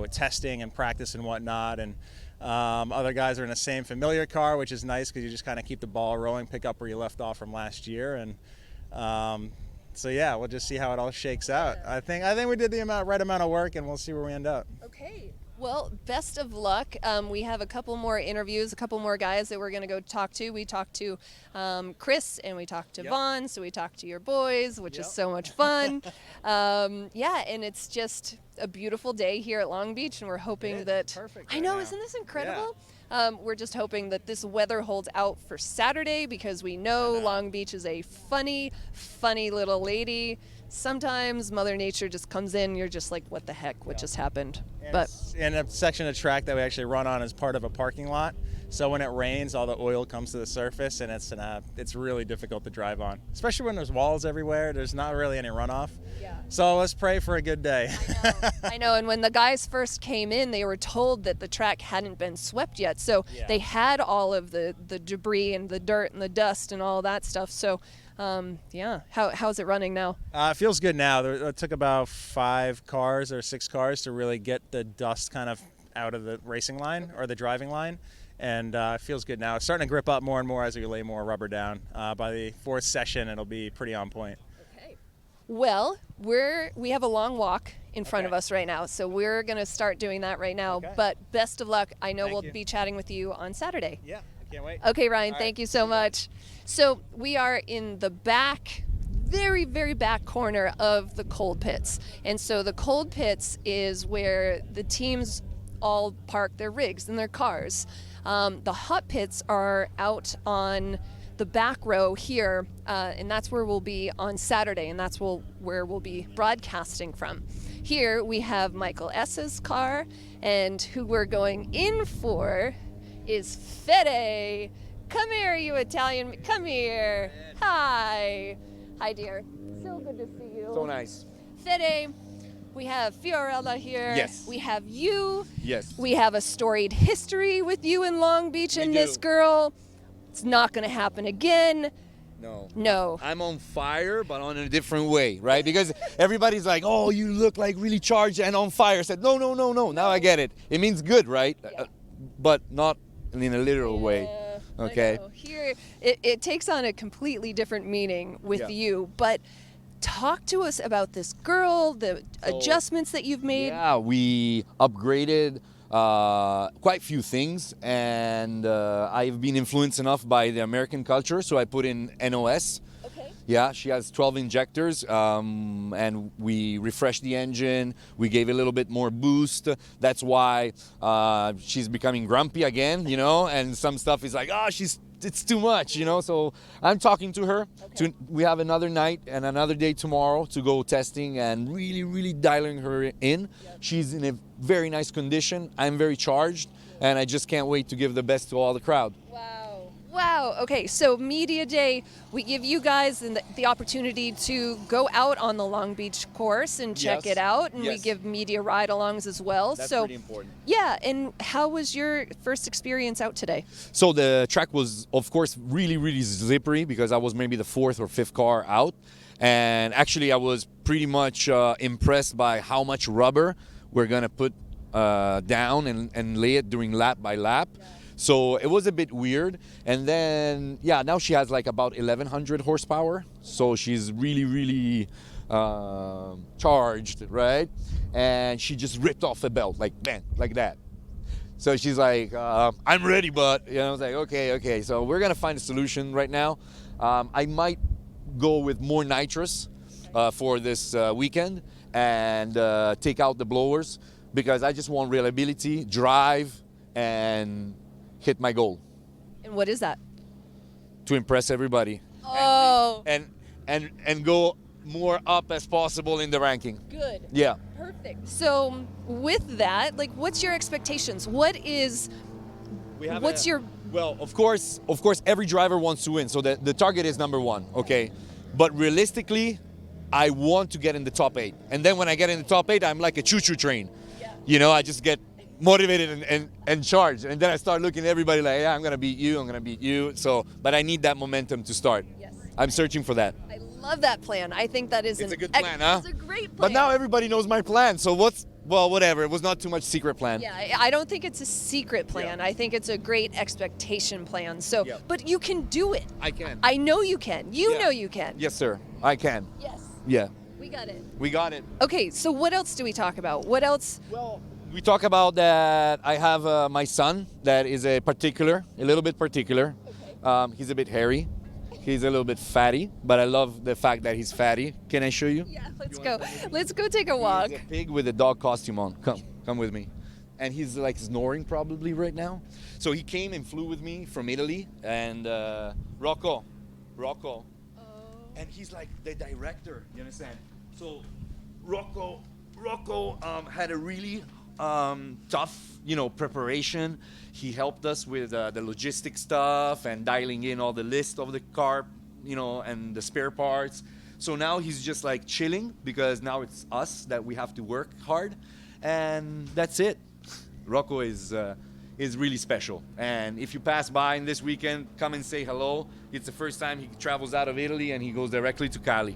with testing and practice and whatnot. And other guys are in the same familiar car, which is nice because you just kind of keep the ball rolling, pick up where you left off from last year. And so yeah, we'll just see how it all shakes out. I think we did the right amount of work, and we'll see where we end up. Okay. Well, best of luck. We have a couple more interviews, a couple more guys that we're going to go talk to. We talked to Chris and we talked to Vaughn, so we talked to your boys, which is so much fun. Yeah, and it's just a beautiful day here at Long Beach, and we're hoping that... Perfect. I know, isn't this incredible? Yeah. We're just hoping that this weather holds out for Saturday, because we know Long Beach is a funny, funny little lady. Sometimes Mother Nature just comes in, and you're just like, what the heck, what just happened? But in a section of track that we actually run on is part of a parking lot. So when it rains, all the oil comes to the surface, and it's really difficult to drive on, especially when there's walls everywhere. There's not really any runoff. Yeah. So let's pray for a good day. I know. And when the guys first came in, they were told that the track hadn't been swept yet. So they had all of the debris and the dirt and the dust and all that stuff. So yeah, how's it running now? It feels good now. It took about 5 cars or 6 cars to really get the dust kind of out of the racing line or the driving line. And it feels good now. It's starting to grip up more and more as we lay more rubber down. By the 4th session, it'll be pretty on point. Okay. Well, we have a long walk in front of us right now, so we're going to start doing that right now. Okay. But best of luck. I know we'll be chatting with you on Saturday. Yeah, I can't wait. Okay, Ryan, thank you so much. So we are in the back, very, very back corner of the cold pits. And so the cold pits is where the teams all park their rigs and their cars. The hot pits are out on the back row here, and that's where we'll be on Saturday, and that's where we'll be broadcasting from. Here we have Michael S.'s car, and who we're going in for is Fede. Come here, you Italian. Come here. Hi. Hi, dear. So good to see you. So nice. Fede. We have Fiorella here. Yes. We have you. Yes. We have a storied history with you in Long Beach and this girl. It's not going to happen again. No. No. I'm on fire, but on a different way, right? Because everybody's like, oh, you look like really charged and on fire. I said, no. Now I get it. It means good, right? Yeah. But not in a literal way. Okay. Here, it takes on a completely different meaning with you, but talk to us about this girl, the adjustments that you've made. Yeah, we upgraded quite a few things, and I've been influenced enough by the American culture, so I put in NOS. Okay. Yeah, she has 12 injectors, and we refreshed the engine. We gave it a little bit more boost. That's why she's becoming grumpy again, you know, and some stuff is like, oh, it's too much, you know. So I'm talking to her. Okay. We have another night and another day tomorrow to go testing and really dialing her in. Yep. She's in a very nice condition. I'm very charged, and I just can't wait to give the best to all the crowd. Wow. Okay, so Media Day, we give you guys the opportunity to go out on the Long Beach course and check it out, and we give media ride-alongs as well. That's pretty important. Yeah, and how was your first experience out today? So the track was, of course, really slippery because I was maybe the 4th or 5th car out. And actually, I was pretty much impressed by how much rubber we're going to put down and lay it during lap by lap. Yeah. So it was a bit weird. And then, yeah, now she has like about 1,100 horsepower. So she's really charged, right? And she just ripped off the belt, like, bang, like that. So she's like, I'm ready, but, you know, I was like, okay. So we're going to find a solution right now. I might go with more nitrous for this weekend and take out the blowers because I just want reliability, drive, and hit my goal. And what is that? To impress everybody. Oh. And go more up as possible in the ranking. Good. Yeah. Perfect. So with that, like, what's your expectations? What's your Well, of course, every driver wants to win, so the target is number one, okay? But realistically, I want to get in the top 8. And then when I get in the top 8, I'm like a choo-choo train. Yeah. You know, I just get motivated and charged. And then I start looking at everybody like, yeah, I'm going to beat you, I'm going to beat you. So, but I need that momentum to start. Yes. I'm searching for that. I love that plan. I think that is a good plan, huh? It's a great plan. But now everybody knows my plan, so whatever. It was not too much secret plan. Yeah, I don't think it's a secret plan. Yeah. I think it's a great expectation plan. So, yeah. But you can do it. I can. I know you can. You know you can. Yes, sir. I can. Yes. Yeah. We got it. We got it. Okay, so what else do we talk about? What else? Well, we talk about that I have my son that is a little bit particular. Okay. He's a bit hairy. He's a little bit fatty, but I love the fact that he's fatty. Can I show you? Yeah, let's go. Let's go take a walk. He's a pig with a dog costume on. Come with me. And he's like snoring probably right now. So he came and flew with me from Italy. And Rocco. Oh. And he's like the director, you understand? So Rocco had a really tough, preparation. He helped us with the logistic stuff and dialing in all the list of the car, and the spare parts. So now he's just like chilling because now it's us that we have to work hard, and that's it. Rocco is really special. And if you pass by in this weekend, come and say hello. It's the first time he travels out of Italy and he goes directly to Cali.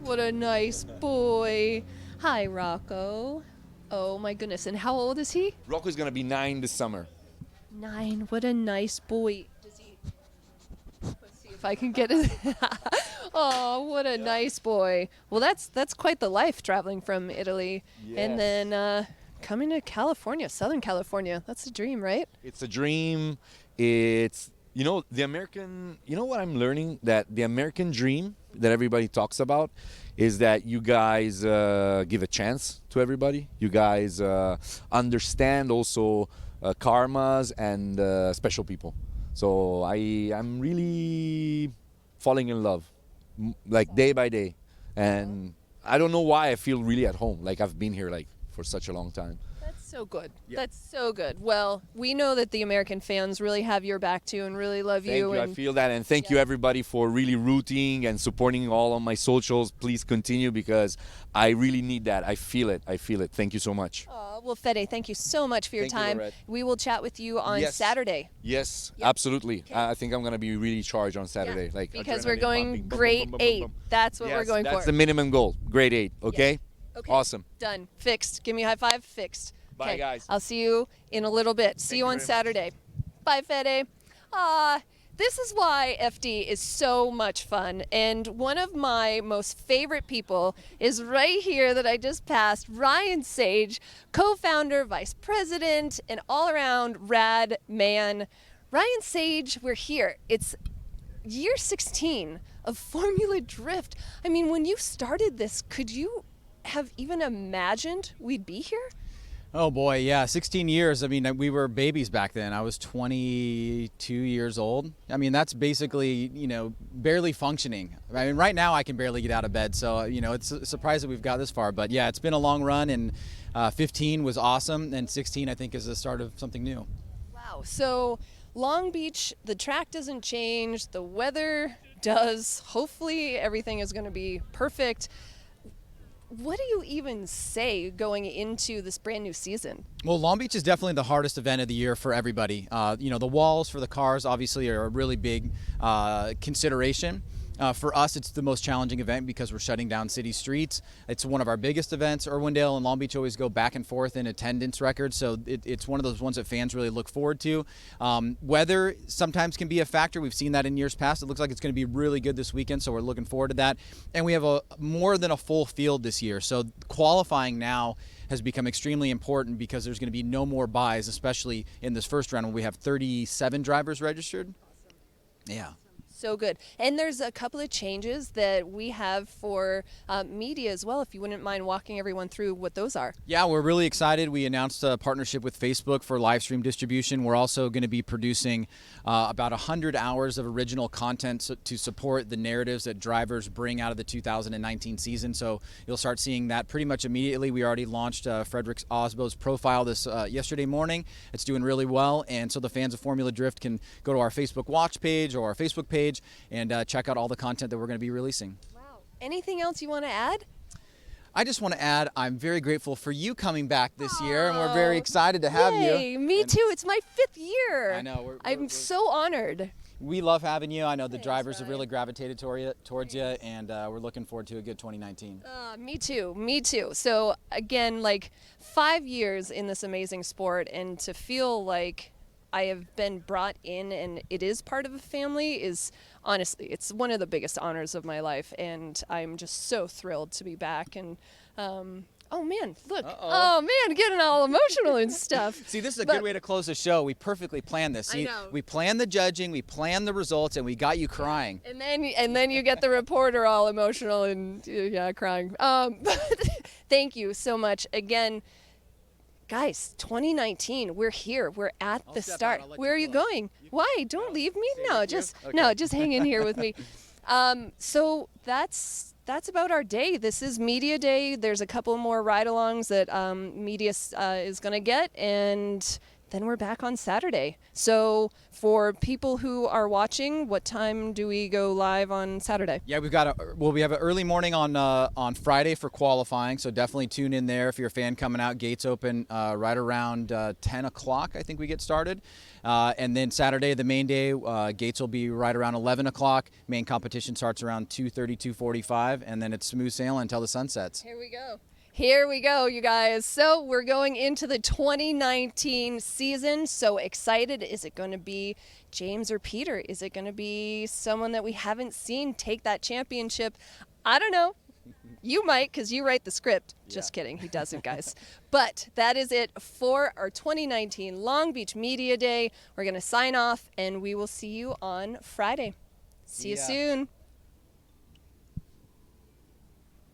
What a nice boy. Hi, Rocco. Oh my goodness. And how old is he? Rocco's gonna be 9 this summer. 9. What a nice boy. Does he? Let's see if I can get it. Oh, what a nice boy. Well, that's quite the life, traveling from Italy. Yes. And then coming to California, Southern California. That's a dream, right? It's a dream. It's, the American, what I'm learning? That the American dream that everybody talks about is that you guys give a chance to everybody. You guys understand also karmas and special people. So I'm really falling in love, like day by day. And I don't know why I feel really at home. Like I've been here for such a long time. That's so good. Yeah. That's so good. Well, we know that the American fans really have your back too and really love you. Thank you. I feel that. And thank you everybody for really rooting and supporting all on my socials. Please continue because I really need that. I feel it. Thank you so much. Well, Fede, thank you so much for your time. We will chat with you on Saturday. Yes, absolutely. Okay. I think I'm going to be really charged on Saturday. Yeah, because we're going grade 8. That's what we're going for. That's the minimum goal. Grade 8. Okay? Yes. Okay. Awesome. Done. Fixed. Give me a high five. Fixed. Bye, guys. I'll see you in a little bit. See you on Saturday. Bye, Fede. This is why FD is so much fun. And one of my most favorite people is right here that I just passed, Ryan Sage, co-founder, vice president, and all-around rad man. Ryan Sage, we're here. It's year 16 of Formula Drift. I mean, when you started this, could you have even imagined we'd be here? Oh boy, yeah, 16 years. I mean, we were babies back then. I was 22 years old. I mean, that's basically, barely functioning. I mean, right now I can barely get out of bed. So, it's a surprise that we've got this far. But yeah, it's been a long run, and 15 was awesome, and 16 I think is the start of something new. Wow. So Long Beach, the track doesn't change, the weather does. Hopefully everything is going to be perfect. What do you even say going into this brand new season? Well, Long Beach is definitely the hardest event of the year for everybody. The walls for the cars obviously are a really big consideration. For us, it's the most challenging event because we're shutting down city streets. It's one of our biggest events. Irwindale and Long Beach always go back and forth in attendance records, so it's one of those ones that fans really look forward to. Weather sometimes can be a factor. We've seen that in years past. It looks like it's going to be really good this weekend, so we're looking forward to that. And we have more than a full field this year, so qualifying now has become extremely important because there's going to be no more buys, especially in this first round when we have 37 drivers registered. Yeah. So good. And there's a couple of changes that we have for media as well, if you wouldn't mind walking everyone through what those are. Yeah, we're really excited. We announced a partnership with Facebook for live stream distribution. We're also going to be producing about 100 hours of original content to support the narratives that drivers bring out of the 2019 season. So you'll start seeing that pretty much immediately. We already launched Frederick Osbo's profile this yesterday morning. It's doing really well. And so the fans of Formula Drift can go to our Facebook watch page or our Facebook page and check out all the content that we're going to be releasing. Wow. Anything else you want to add? I just want to add, I'm very grateful for you coming back this year, and we're very excited to have Yay, you. Me too. It's my 5th year. I know. I'm so honored. We love having you. I know the drivers have really gravitated towards you, and we're looking forward to a good 2019. Me too. Me too. So again, like 5 years in this amazing sport, and to feel like I have been brought in and it is part of a family is honestly, it's one of the biggest honors of my life, and I'm just so thrilled to be back. And oh man, look. Oh man, getting all emotional and stuff. See, this is a good way to close the show. We perfectly planned this. See, I know. We planned the judging, we planned the results, and we got you crying. And then you get the reporter all emotional and crying. Thank you so much again. Guys, 2019, we're here. We're at the start. Where are you going? Why? Don't leave me. No, just hang in here with me. So that's about our day. This is Media Day. There's a couple more ride-alongs that media is going to get, and then we're back on Saturday. So for people who are watching, what time do we go live on Saturday? Yeah, we have an early morning on Friday for qualifying, so definitely tune in there if you're a fan coming out. Gates open right around 10 o'clock, I think we get started. And then Saturday, the main day, gates will be right around 11 o'clock. Main competition starts around 2:30, 2:45, and then it's smooth sailing until the sun sets. Here we go. Here we go, you guys. So we're going into the 2019 season. So excited. Is it going to be James or Peter? Is it going to be someone that we haven't seen take that championship? I don't know. You might, because you write the script. Just kidding. He doesn't, guys. But that is it for our 2019 Long Beach Media Day. We're going to sign off, and we will see you on Friday. See you soon.